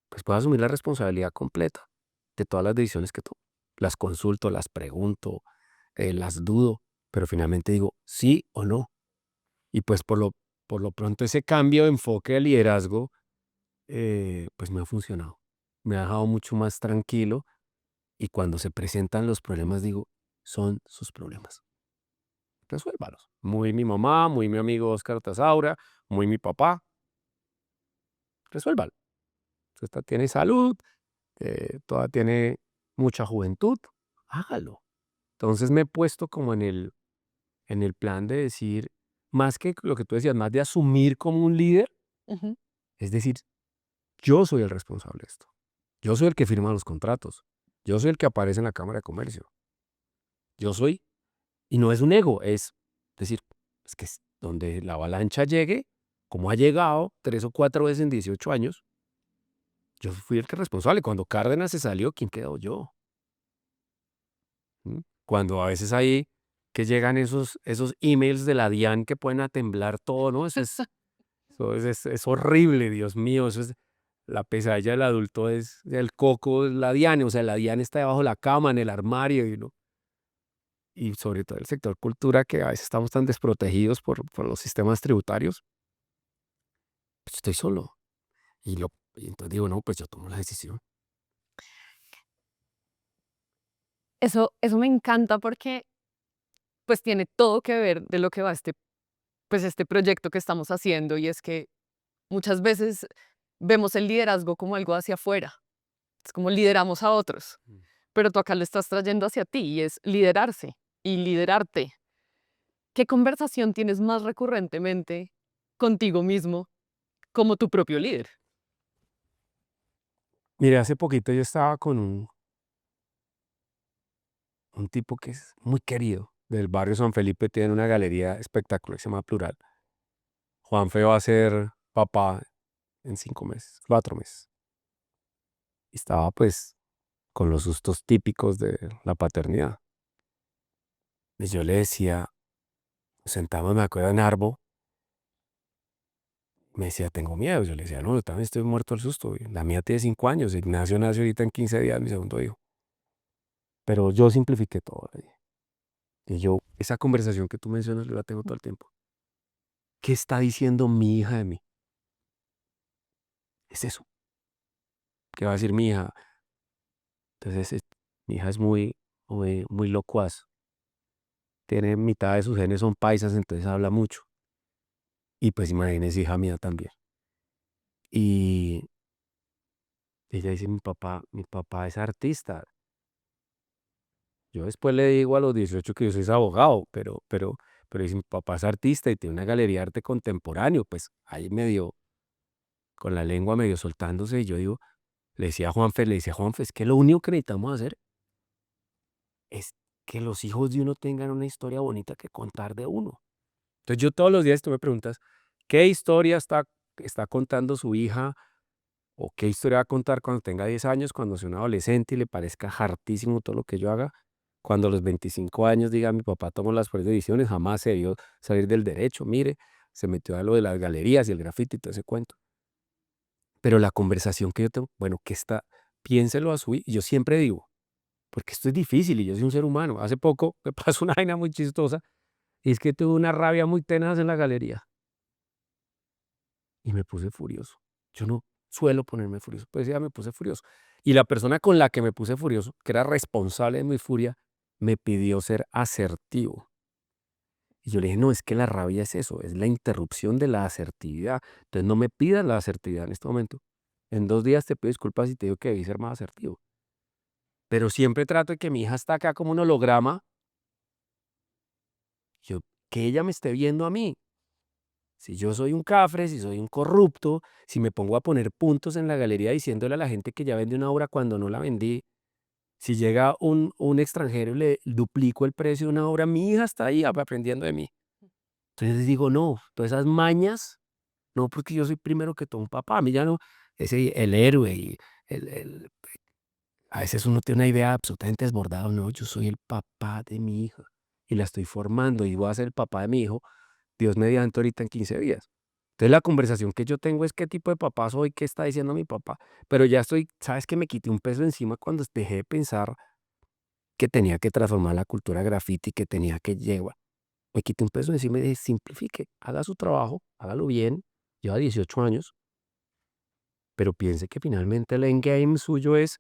pues puedo asumir la responsabilidad completa de todas las decisiones que tomo. Las consulto, las pregunto, las dudo, pero finalmente digo sí o no. Y pues por lo pronto ese cambio de enfoque de liderazgo, pues me ha funcionado. Me ha dejado mucho más tranquilo y cuando se presentan los problemas digo, son sus problemas. Resuélvalos. Muy mi mamá, muy mi amigo Oscar Tasaura, muy mi papá. Resuélvalo. Usted tiene salud, todavía tiene mucha juventud. Hágalo. Entonces me he puesto como en el plan de decir, más que lo que tú decías, más de asumir como un líder, Ujú. es decir, yo soy el responsable de esto. Yo soy el que firma los contratos. Yo soy el que aparece en la Cámara de Comercio. Yo soy, y no es un ego, es decir, es que donde la avalancha llegue, como ha llegado 3 o 4 veces en 18 años, yo fui el que responsable. Cuando Cárdenas se salió, ¿quién quedó? Yo. ¿Mm? Cuando a veces hay que llegan esos emails de la DIAN que pueden a temblar todo, ¿no? Eso es horrible, Dios mío. Eso es la pesadilla del adulto, es el coco, es la DIAN. O sea, la DIAN está debajo de la cama, en el armario, y sobre todo el sector cultura, que a veces estamos tan desprotegidos por los sistemas tributarios. Pues estoy solo. Y entonces digo, no, pues yo tomo la decisión. Eso me encanta porque pues tiene todo que ver de lo que va pues este proyecto que estamos haciendo y es que muchas veces vemos el liderazgo como algo hacia afuera, es como lideramos a otros, Mm. pero tú acá lo estás trayendo hacia ti y es liderarse y liderarte. ¿Qué conversación tienes más recurrentemente contigo mismo como tu propio líder? Mire, hace poquito yo estaba con un tipo que es muy querido del barrio San Felipe, tiene una galería espectacular que se llama Plural. Juanfe va a ser papá en 5 meses, 4 meses. Y estaba pues con los sustos típicos de la paternidad. Y yo le decía, nos sentamos, me acuerdo, en Arbo, me decía, tengo miedo. Yo le decía, no, yo también estoy muerto del susto. La mía tiene 5 años, Ignacio nació ahorita en 15 días, mi segundo hijo. Pero yo simplifiqué todo. Le dije. Y yo, esa conversación que tú mencionas, yo la tengo todo el tiempo. ¿Qué está diciendo mi hija de mí? Es eso. ¿Qué va a decir mi hija? Entonces, mi hija es muy locuaz. Tiene mitad de sus genes son paisas, entonces habla mucho. Y pues imagínese, hija mía también. Y ella dice, mi papá es artista. Yo después le digo a los 18 que yo soy abogado, pero dice, mi papá es artista y tiene una galería de arte contemporáneo. Pues ahí medio, con la lengua medio soltándose. Y yo digo, le decía a Juanfe, es que lo único que necesitamos hacer es que los hijos de uno tengan una historia bonita que contar de uno. Entonces yo todos los días tú me preguntas, ¿qué historia está contando su hija? ¿O qué historia va a contar cuando tenga 10 años, cuando sea un adolescente y le parezca hartísimo todo lo que yo haga? Cuando a los 25 años diga, mi papá tomó las peores decisiones, jamás se debió salir del derecho, mire, se metió a lo de las galerías y el grafiti y todo ese cuento. Pero la conversación que yo tengo, bueno, piénselo a su hijo. Y yo siempre digo, porque esto es difícil y yo soy un ser humano. Hace poco me pasó una vaina muy chistosa y es que tuve una rabia muy tenaz en la galería y me puse furioso. Yo no suelo ponerme furioso, pues ya me puse furioso. Y la persona con la que me puse furioso, que era responsable de mi furia, me pidió ser asertivo. Y yo le dije, no, es que la rabia es eso, es la interrupción de la asertividad. Entonces no me pidas la asertividad en este momento. En 2 días te pido disculpas y te digo que debí ser más asertivo. Pero siempre trato de que mi hija está acá como un holograma, yo, que ella me esté viendo a mí. Si yo soy un cafre, si soy un corrupto, si me pongo a poner puntos en la galería diciéndole a la gente que ya vende una obra cuando no la vendí, si llega un extranjero y le duplico el precio de una obra, mi hija está ahí aprendiendo de mí. Entonces digo, no, todas esas mañas, no, porque yo soy primero que todo un papá, a mí ya no, el héroe y el, a veces uno tiene una idea absolutamente desbordada, no, yo soy el papá de mi hija y la estoy formando y voy a ser el papá de mi hijo, Dios mediante ahorita en 15 días. Entonces la conversación que yo tengo es qué tipo de papá soy, qué está diciendo mi papá, pero ya estoy, sabes que me quité un peso encima cuando dejé de pensar que tenía que transformar la cultura graffiti, que tenía que llevar. Me quité un peso encima y dije, simplifique, haga su trabajo, hágalo bien, lleva 18 años, pero piense que finalmente el endgame suyo es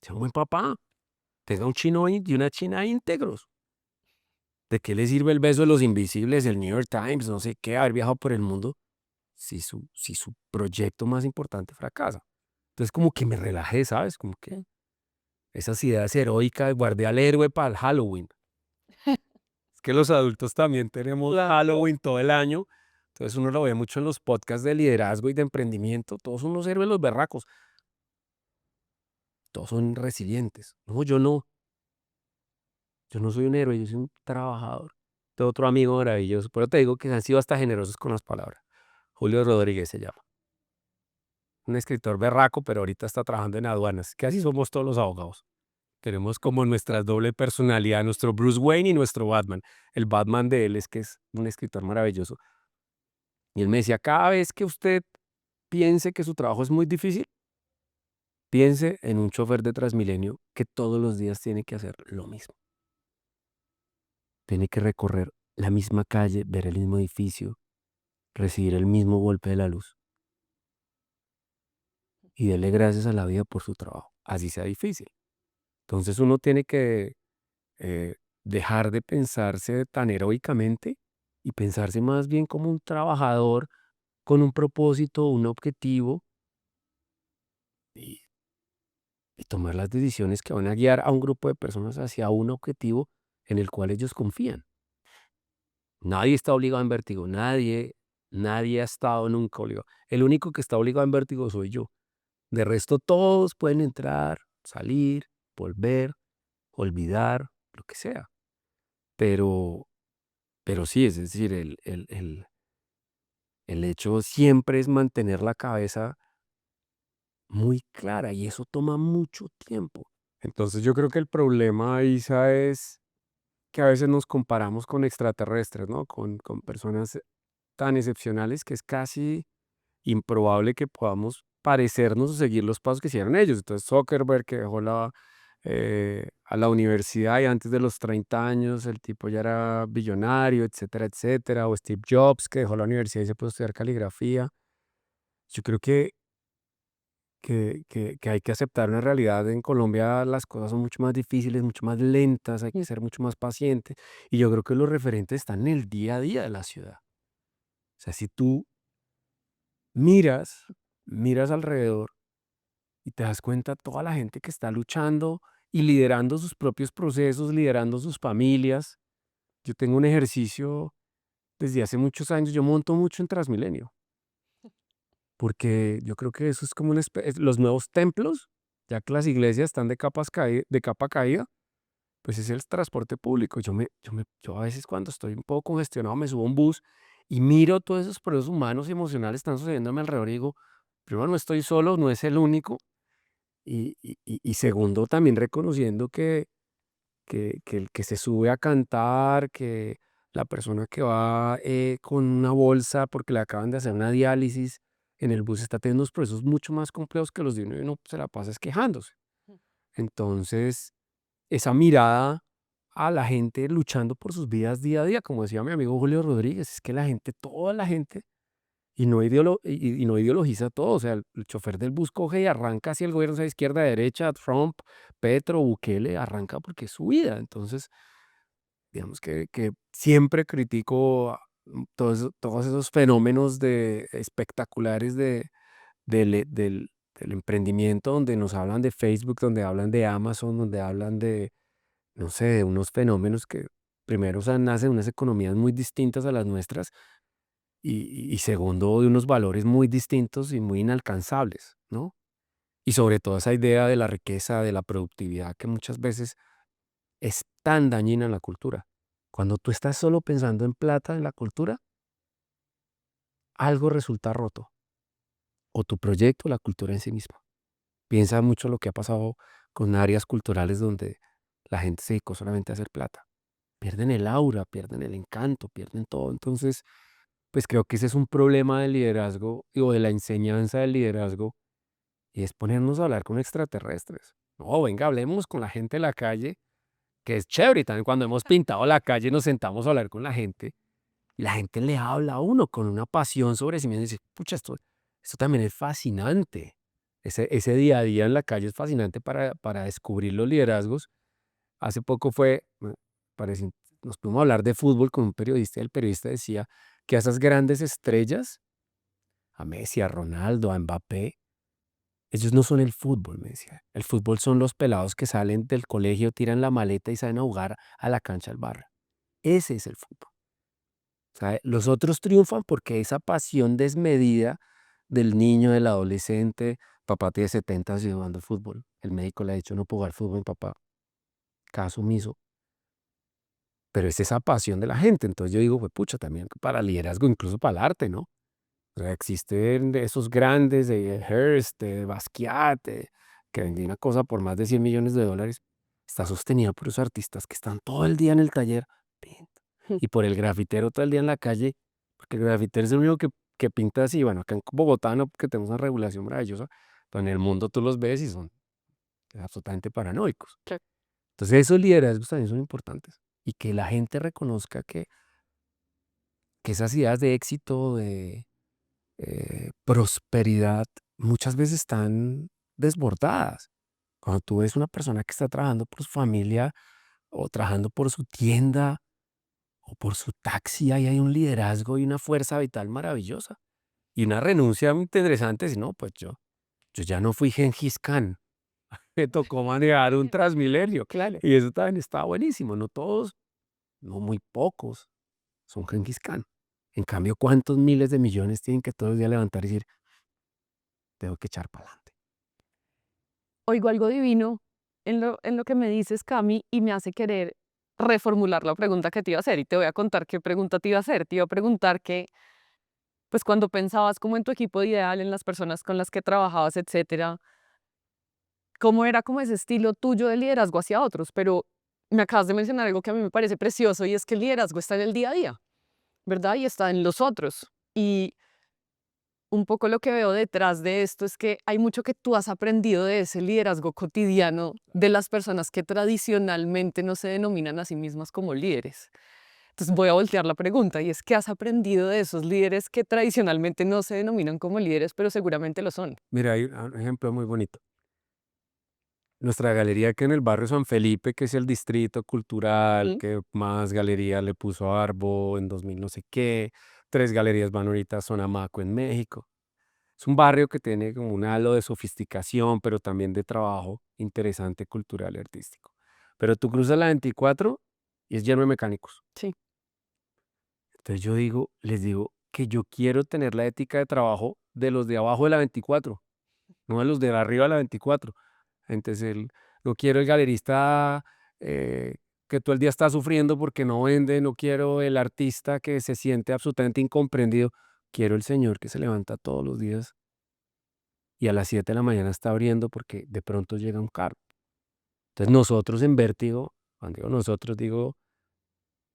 ser un buen papá, tenga un chino y una china íntegros. ¿De qué le sirve el beso de los invisibles, el New York Times, no sé qué, haber viajado por el mundo, si su proyecto más importante fracasa? Entonces como que me relajé, ¿sabes? Como que esas ideas heroicas, guardé al héroe para el Halloween. Es que los adultos también tenemos Halloween todo el año. Entonces uno lo ve mucho en los podcasts de liderazgo y de emprendimiento. Todos son los héroes, los berracos. Todos son resilientes. No, yo no. Yo no soy un héroe, yo soy un trabajador. de otro amigo maravilloso, pero te digo que han sido hasta generosos con las palabras. Julio Rodríguez se llama. Un escritor berraco, pero ahorita está trabajando en aduanas, que así somos todos los abogados. Tenemos como nuestra doble personalidad, nuestro Bruce Wayne y nuestro Batman. El Batman de él es que es un escritor maravilloso. Y él me decía, cada vez que usted piense que su trabajo es muy difícil, piense en un chofer de Transmilenio que todos los días tiene que hacer lo mismo. Tiene que recorrer la misma calle, ver el mismo edificio, recibir el mismo golpe de la luz. Y dele gracias a la vida por su trabajo, así sea difícil. Entonces uno tiene que eh, dejar de pensarse tan heroicamente y pensarse más bien como un trabajador con un propósito, un objetivo y, y tomar las decisiones que van a guiar a un grupo de personas hacia un objetivo en el cual ellos confían. Nadie está obligado en vértigo, nadie ha estado nunca obligado. El único que está obligado en vértigo soy yo. De resto, todos pueden entrar, salir, volver, olvidar, lo que sea. Pero, pero sí, es decir, el hecho siempre es mantener la cabeza muy clara y eso toma mucho tiempo. Entonces yo creo que el problema, Isa, es que a veces nos comparamos con extraterrestres, ¿no? Con personas tan excepcionales que es casi improbable que podamos parecernos o seguir los pasos que hicieron ellos. Entonces Zuckerberg que dejó a la universidad y antes de los 30 años el tipo ya era billonario, etcétera, etcétera. O Steve Jobs que dejó la universidad y se puso a estudiar caligrafía. Yo creo que hay que aceptar una realidad. En Colombia las cosas son mucho más difíciles, mucho más lentas, hay que ser mucho más paciente. Y yo creo que los referentes están en el día a día de la ciudad. O sea, si tú miras, miras alrededor y te das cuenta toda la gente que está luchando y liderando sus propios procesos, liderando sus familias. Yo tengo un ejercicio desde hace muchos años, yo monto mucho en Transmilenio, porque yo creo que eso es como los nuevos templos, ya que las iglesias están de capa caída, pues es el transporte público. Yo a veces cuando estoy un poco congestionado me subo a un bus y miro todos esos procesos humanos y emocionales que están sucediendo a mi alrededor y digo, primero no estoy solo, no es el único. Y segundo, también reconociendo que el que se sube a cantar, que la persona que va con una bolsa porque le acaban de hacer una diálisis en el bus está teniendo unos procesos mucho más complejos que los de uno y uno se la pasa es quejándose. Entonces, esa mirada a la gente luchando por sus vidas día a día, como decía mi amigo Julio Rodríguez, es que la gente, toda la gente y no ideologiza todo, o sea, el chofer del bus coge y arranca hacia el gobierno, sea izquierda, derecha, Trump, Petro, Bukele, arranca porque es su vida. Entonces, digamos que siempre critico todos esos fenómenos espectaculares del emprendimiento, donde nos hablan de Facebook, donde hablan de Amazon, donde hablan de, no sé, de unos fenómenos que primero, o sea, nacen unas economías muy distintas a las nuestras y segundo, de unos valores muy distintos y muy inalcanzables, ¿no? Y sobre todo esa idea de la riqueza, de la productividad, que muchas veces es tan dañina en la cultura. Cuando tú estás solo pensando en plata en la cultura, algo resulta roto, o tu proyecto o la cultura en sí misma. Piensa mucho lo que ha pasado con áreas culturales donde la gente se dedicó solamente a hacer plata. Pierden el aura, pierden el encanto, pierden todo. Entonces, pues creo que ese es un problema del liderazgo o de la enseñanza del liderazgo. Y es ponernos a hablar con extraterrestres. No, venga, hablemos con la gente de la calle, que es chévere. Y también cuando hemos pintado la calle nos sentamos a hablar con la gente y la gente le habla a uno con una pasión sobre sí mismo y dice, pucha, esto también es fascinante. Ese día a día en la calle es fascinante para descubrir los liderazgos. Hace poco parece, nos pudimos hablar de fútbol con un periodista y el periodista decía que a esas grandes estrellas, a Messi, a Ronaldo, a Mbappé, ellos no son el fútbol, me decía. El fútbol son los pelados que salen del colegio, tiran la maleta y salen a jugar a la cancha al barrio. Ese es el fútbol. O sea, los otros triunfan porque esa pasión desmedida del niño, del adolescente, papá tiene 70 años jugando fútbol. El médico le ha dicho no puedo jugar fútbol, mi papá. Caso omiso. pero es esa pasión de la gente. Entonces yo digo, pues pucha, también para el liderazgo, incluso para el arte, ¿no? O sea, existen de esos grandes de Hearst, de Basquiat, que vendía una cosa por más de 100 millones de dólares. Está sostenida por esos artistas que están todo el día en el taller, pinta, y por el grafitero todo el día en la calle, porque el grafitero es el único que pinta así. Bueno, acá en Bogotá no, porque tenemos una regulación maravillosa, pero en el mundo tú los ves y son absolutamente paranoicos. Claro. Entonces esos liderazgos también son importantes y que la gente reconozca que esas ideas de éxito, de prosperidad, muchas veces están desbordadas. Cuando tú ves una persona que está trabajando por su familia o trabajando por su tienda o por su taxi, ahí hay un liderazgo y una fuerza vital maravillosa. Y una renuncia muy interesante, si no, pues yo ya no fui Gengis Khan, me tocó manejar un Transmilenio. Claro. Y eso también está buenísimo. No todos, no muy pocos son Gengis Khan. En cambio, ¿cuántos miles de millones tienen que todos los días levantar y decir, tengo que echar para adelante? Oigo algo divino en lo que me dices, Cami, y me hace querer reformular la pregunta que te iba a hacer. Y te voy a contar qué pregunta te iba a hacer. Te iba a preguntar que, pues cuando pensabas como en tu equipo ideal, en las personas con las que trabajabas, etcétera, ¿cómo era como ese estilo tuyo de liderazgo hacia otros? Pero me acabas de mencionar algo que a mí me parece precioso y es que el liderazgo está en el día a día, ¿verdad? Y está en los otros. Y un poco lo que veo detrás de esto es que hay mucho que tú has aprendido de ese liderazgo cotidiano de las personas que tradicionalmente no se denominan a sí mismas como líderes. Entonces voy a voltear la pregunta y es, ¿qué has aprendido de esos líderes que tradicionalmente no se denominan como líderes, pero seguramente lo son? Mira, hay un ejemplo muy bonito. Nuestra galería que en el barrio San Felipe, que es el distrito cultural, Mm. que más galería le puso a Arbo en 2000 no sé qué, 3 galerías van ahorita a Sonamaco en México. Es un barrio que tiene como un halo de sofisticación, pero también de trabajo interesante, cultural y artístico. Pero tú cruzas la 24 y es lleno de mecánicos. Sí. Entonces yo digo, les digo que yo quiero tener la ética de trabajo de los de abajo de la 24, no de los de arriba de la 24. Entonces, no quiero el galerista que todo el día está sufriendo porque no vende, no quiero el artista que se siente absolutamente incomprendido. Quiero el señor que se levanta todos los días y a las 7 de la mañana está abriendo porque de pronto llega un carro. Entonces, nosotros en Vértigo, cuando digo nosotros, digo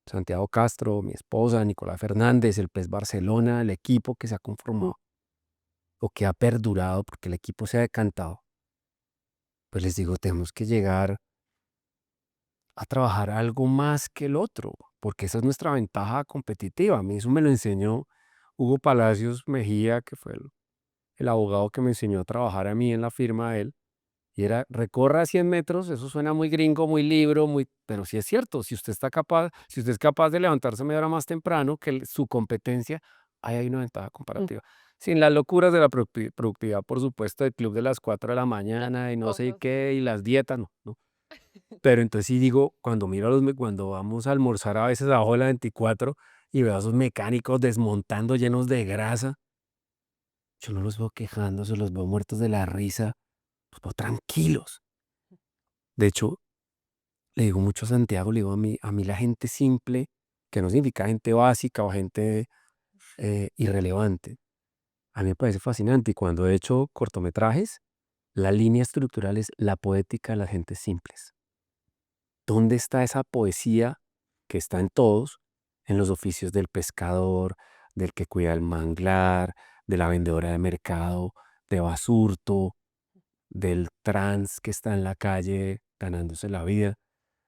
Santiago Castro, mi esposa, Nicolás Fernández, el PES Barcelona, el equipo que se ha Mm. conformado o que ha perdurado porque el equipo se ha decantado. Pues les digo, tenemos que llegar a trabajar algo más que el otro, porque esa es nuestra ventaja competitiva. A mí eso me lo enseñó Hugo Palacios Mejía, que fue el abogado que me enseñó a trabajar a mí en la firma de él, y era, recorra 100 metros, eso suena muy gringo, muy libro, muy, pero sí es cierto, si usted está capaz, si usted es capaz de levantarse media hora más temprano que su competencia, ahí hay una ventaja Mm. comparativa. Sin las locuras de la productividad, por supuesto, del club de las 4 de la mañana y no sé Cosas. qué, y las dietas, no, no. Pero entonces sí digo, cuando miro a cuando vamos a almorzar a veces abajo de la 24 y veo a esos mecánicos desmontando llenos de grasa, yo no los veo quejándose, los veo muertos de la risa, los veo tranquilos. De hecho, le digo mucho a Santiago, le digo a mí la gente simple, que no significa gente básica o gente irrelevante, a mí me parece fascinante y cuando he hecho cortometrajes, la línea estructural es la poética de las gentes simples. ¿Dónde está esa poesía que está en todos, en los oficios del pescador, del que cuida el manglar, de la vendedora de mercado, de basurto, del trans que está en la calle ganándose la vida?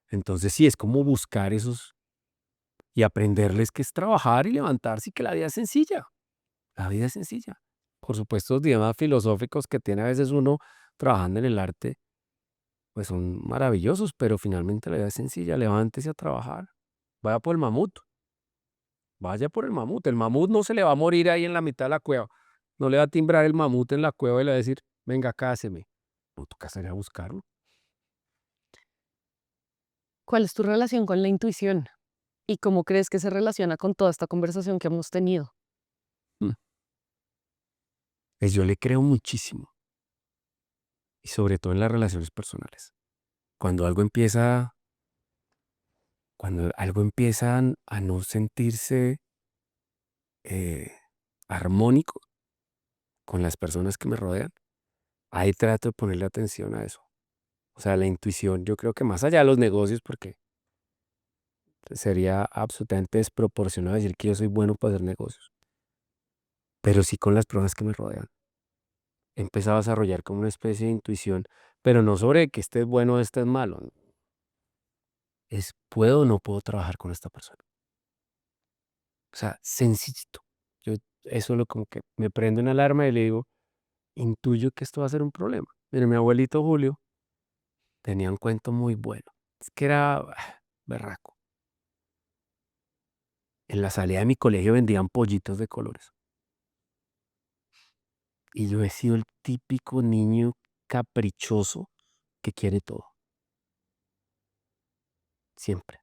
Entonces sí, es como buscar esos y aprenderles que es trabajar y levantarse y que la vida es sencilla. La vida es sencilla. Por supuesto, los dilemas filosóficos que tiene a veces uno trabajando en el arte, pues son maravillosos, pero finalmente la vida es sencilla. Levántese a trabajar. Vaya por el mamut. Vaya por el mamut. El mamut no se le va a morir ahí en la mitad de la cueva. No le va a timbrar el mamut en la cueva y le va a decir, venga, cáseme. No toca salir a buscarlo. ¿Cuál es tu relación con la intuición? ¿Y cómo crees que se relaciona con toda esta conversación que hemos tenido? Mm. Pues yo le creo muchísimo. Y sobre todo en las relaciones personales. Cuando algo empieza cuando algo empieza a no sentirse eh, armónico con las personas que me rodean, ahí trato de ponerle atención a eso. O sea, la intuición, yo creo que más allá de los negocios, porque sería absolutamente desproporcionado decir que yo soy bueno para hacer negocios, pero sí con las personas que me rodean. He empezado a desarrollar como una especie de intuición, pero no sobre que este es bueno o este es malo. ¿No? Es puedo o no puedo trabajar con esta persona. O sea, sencillito. Yo eso lo como que me prende una alarma y le digo, intuyo que esto va a ser un problema. Mire, mi abuelito Julio tenía un cuento muy bueno. Es que era berraco. En la salida de mi colegio vendían pollitos de colores. Y yo he sido el típico niño caprichoso que quiere todo, siempre.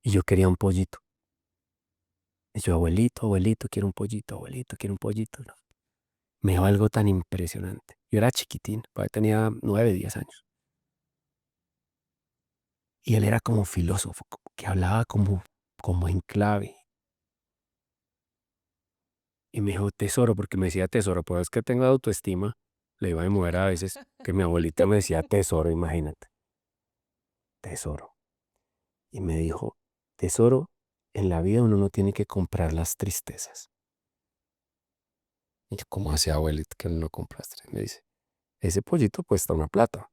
Y yo quería un pollito. Y yo, abuelito, abuelito, quiero un pollito, abuelito, quiero un pollito. ¿No? Me dijo algo tan impresionante. Yo era chiquitín, tenía 9, 10 años. Y él era como filósofo, como que hablaba como en clave. Y me dijo, tesoro, porque me decía tesoro, pues es que tengo autoestima, le iba a mover a veces, que mi abuelita me decía tesoro, imagínate, tesoro. Y me dijo, tesoro, en la vida uno no tiene que comprar las tristezas. Y yo, ¿cómo hace abuelita que no compraste? Me dice, ese pollito cuesta una plata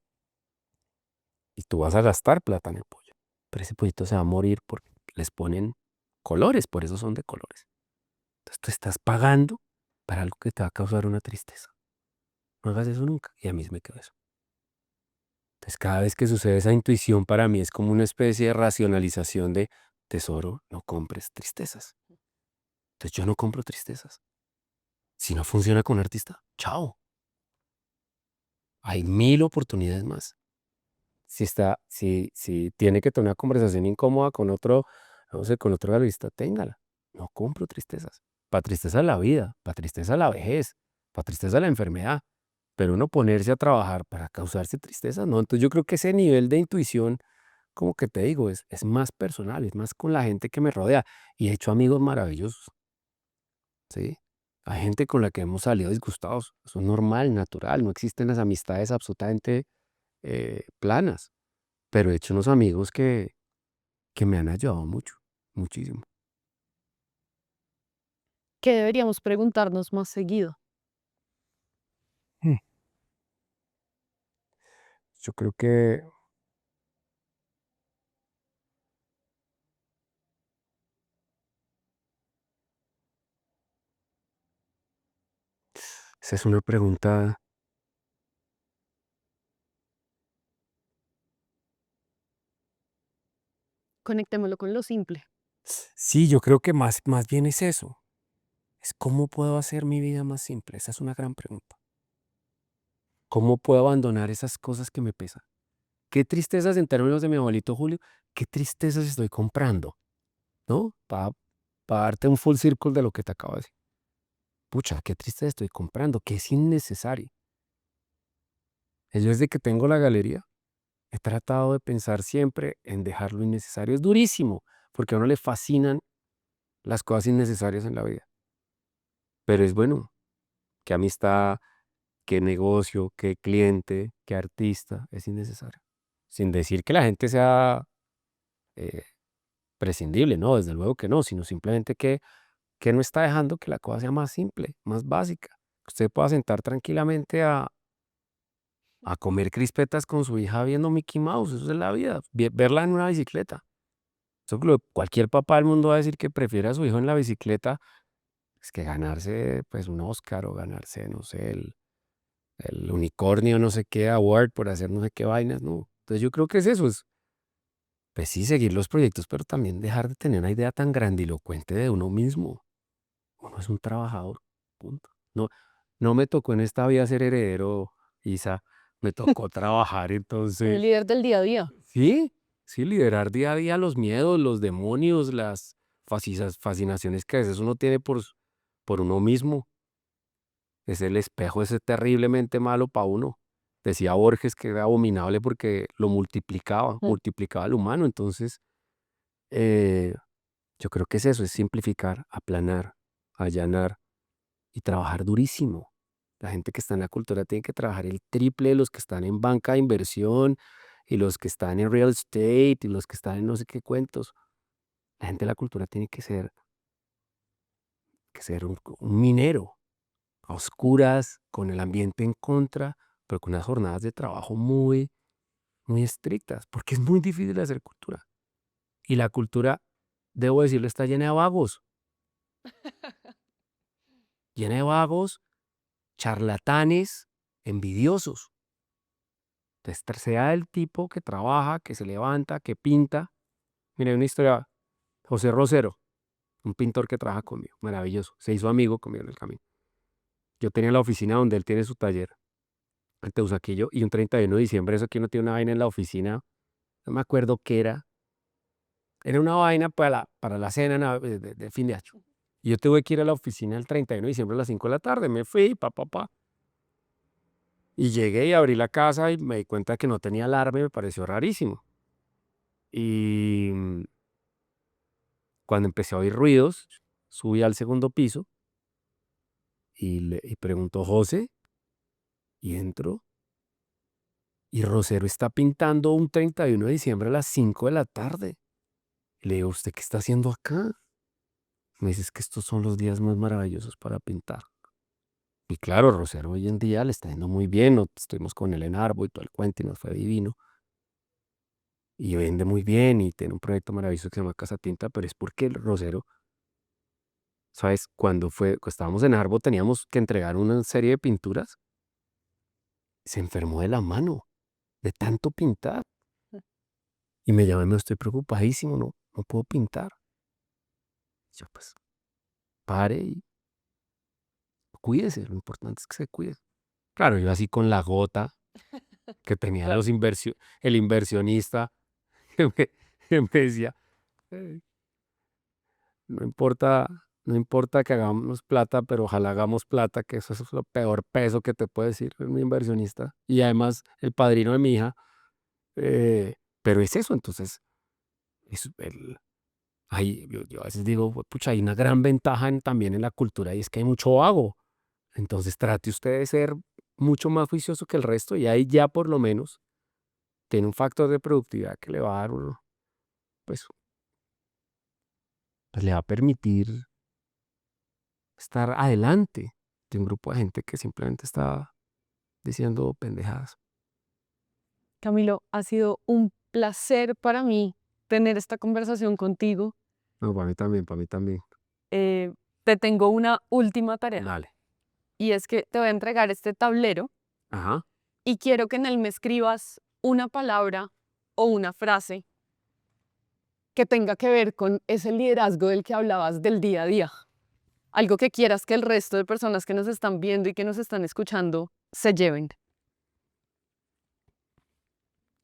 y tú vas a gastar plata en el pollo. Pero ese pollito se va a morir porque les ponen colores, por eso son de colores. Entonces tú estás pagando para algo que te va a causar una tristeza. No hagas eso nunca. Y a mí se me quedó eso. Entonces cada vez que sucede esa intuición para mí es como una especie de racionalización de tesoro, no compres tristezas. Entonces yo no compro tristezas. Si no funciona con un artista, chao. Hay 1000 oportunidades más. Si tiene que tener una conversación incómoda con otro, no sé, con otro galerista, téngala. No compro tristezas. Para tristeza la vida, para tristeza la vejez, para tristeza la enfermedad. Pero uno ponerse a trabajar para causarse tristeza, no. Entonces yo creo que ese nivel de intuición, como que te digo, es más personal, es más con la gente que me rodea. Y he hecho amigos maravillosos, ¿sí? Hay gente con la que hemos salido disgustados. Eso es normal, natural. No existen las amistades absolutamente planas. Pero he hecho unos amigos que me han ayudado mucho, muchísimo. ¿Qué deberíamos preguntarnos más seguido? Mm. Yo creo que esa es una pregunta. Conectémoslo con lo simple. Sí, yo creo que más bien es eso. Es cómo puedo hacer mi vida más simple. Esa es una gran pregunta. ¿Cómo puedo abandonar esas cosas que me pesan? Qué tristezas en términos de mi abuelito Julio, qué tristezas estoy comprando, ¿no? Para darte un full circle de lo que te acabo de decir. Pucha, qué tristeza estoy comprando, que es innecesario. Yo desde que tengo la galería he tratado de pensar siempre en dejar lo innecesario. Es durísimo, porque a uno le fascinan las cosas innecesarias en la vida. Pero es bueno, qué amistad, qué negocio, qué cliente, qué artista es innecesario. Sin decir que la gente sea eh, prescindible, no, desde luego que no, sino simplemente que no está dejando que la cosa sea más simple, más básica. Usted pueda sentar tranquilamente a comer crispetas con su hija viendo Mickey Mouse, eso es la vida, verla en una bicicleta. Eso cualquier papá del mundo va a decir que prefiere a su hijo en la bicicleta es que ganarse pues un Oscar o ganarse, no sé, el unicornio, no sé qué, award por hacer no sé qué vainas, no. Entonces yo creo que es eso, pues sí, seguir los proyectos, pero también dejar de tener una idea tan grandilocuente de uno mismo. Uno es un trabajador, punto. No, no me tocó en esta vida ser heredero, Isa, me tocó trabajar, Un entonces, líder del día a día. sí, sí, liderar día a día los miedos, los demonios, las fascinaciones que a veces uno tiene por uno mismo. Es el espejo ese terriblemente malo para uno. Decía Borges que era abominable porque lo multiplicaba, Mm. multiplicaba al humano. Entonces, eh, yo creo que es eso, es simplificar, aplanar, allanar y trabajar durísimo. La gente que está en la cultura tiene que trabajar el triple de los que están en banca de inversión y los que están en real estate y los que están en no sé qué cuentos. La gente de la cultura tiene que ser un minero, a oscuras, con el ambiente en contra, pero con unas jornadas de trabajo muy, muy estrictas, porque es muy difícil hacer cultura. Y la cultura, debo decirlo, está llena de vagos, charlatanes, envidiosos. Entonces, sea el tipo que trabaja, que se levanta, que pinta. Mira, hay una historia, José Rosero, un pintor que trabaja conmigo, maravilloso, se hizo amigo conmigo en el camino. Yo tenía la oficina donde él tiene su taller, en Teusaquillo, y un 31 de diciembre, eso que uno tiene una vaina en la oficina, no me acuerdo qué era una vaina para la cena de fin de año. Y yo tuve que ir a la oficina el 31 de diciembre a las 5 de la tarde, me fui, pa. Y llegué y abrí la casa y me di cuenta que no tenía alarma y me pareció rarísimo. Y cuando empecé a oír ruidos, subí al segundo piso y preguntó José, y entro, y Rosero está pintando un 31 de diciembre a las 5 de la tarde. Y le digo, ¿usted qué está haciendo acá? Me dice, es que estos son los días más maravillosos para pintar. Y claro, Rosero hoy en día le está yendo muy bien, estuvimos con él en Arbo y todo el cuento y nos fue divino. Y vende muy bien y tiene un proyecto maravilloso que se llama Casa Tinta, pero es porque el Rosero, ¿sabes? Cuando estábamos en Arbo teníamos que entregar una serie de pinturas, se enfermó de la mano, de tanto pintar. Y me llama y me estoy preocupadísimo, no puedo pintar. Yo pues pare y cuídese, lo importante es que se cuide. Claro, yo así con la gota que tenía Claro. el inversionista que me decía, "Eh, no importa que hagamos plata, pero ojalá hagamos plata, que eso es lo peor peso que te puede decir un inversionista. Y además el padrino de mi hija, pero es eso, entonces, es yo a veces digo, pucha, hay una gran ventaja también en la cultura y es que hay mucho vago. Entonces trate usted de ser mucho más juicioso que el resto y ahí ya por lo menos tiene un factor de productividad que le va a dar pues, pues le va a permitir estar adelante de un grupo de gente que simplemente está diciendo pendejadas. Camilo, ha sido un placer para mí tener esta conversación contigo. No, para mí también, para mí también. Eh, Te tengo una última tarea Dale. y es que te voy a entregar este tablero Ajá. y quiero que en él me escribas una palabra o una frase que tenga que ver con ese liderazgo del que hablabas del día a día. Algo que quieras que el resto de personas que nos están viendo y que nos están escuchando se lleven.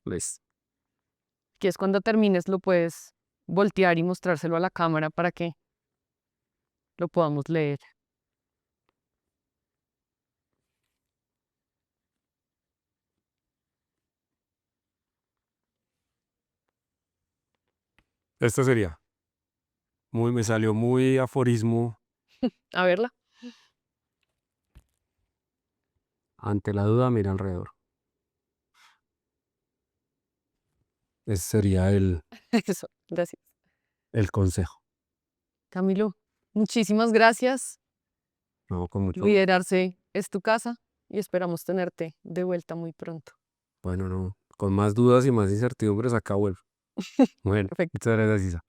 Pues, Que es cuando termines lo puedes voltear y mostrárselo a la cámara para que lo podamos leer. esta sería. Me salió muy aforismo. A verla. Ante la duda, mira alrededor. Ese sería Eso, gracias. el consejo. Camilo, muchísimas gracias. No, con mucho. Liderarse es tu casa y esperamos tenerte de vuelta muy pronto. Bueno, no. Con más dudas y más incertidumbres acá vuelvo. Bueno, Perfecto. muchas gracias, Isa.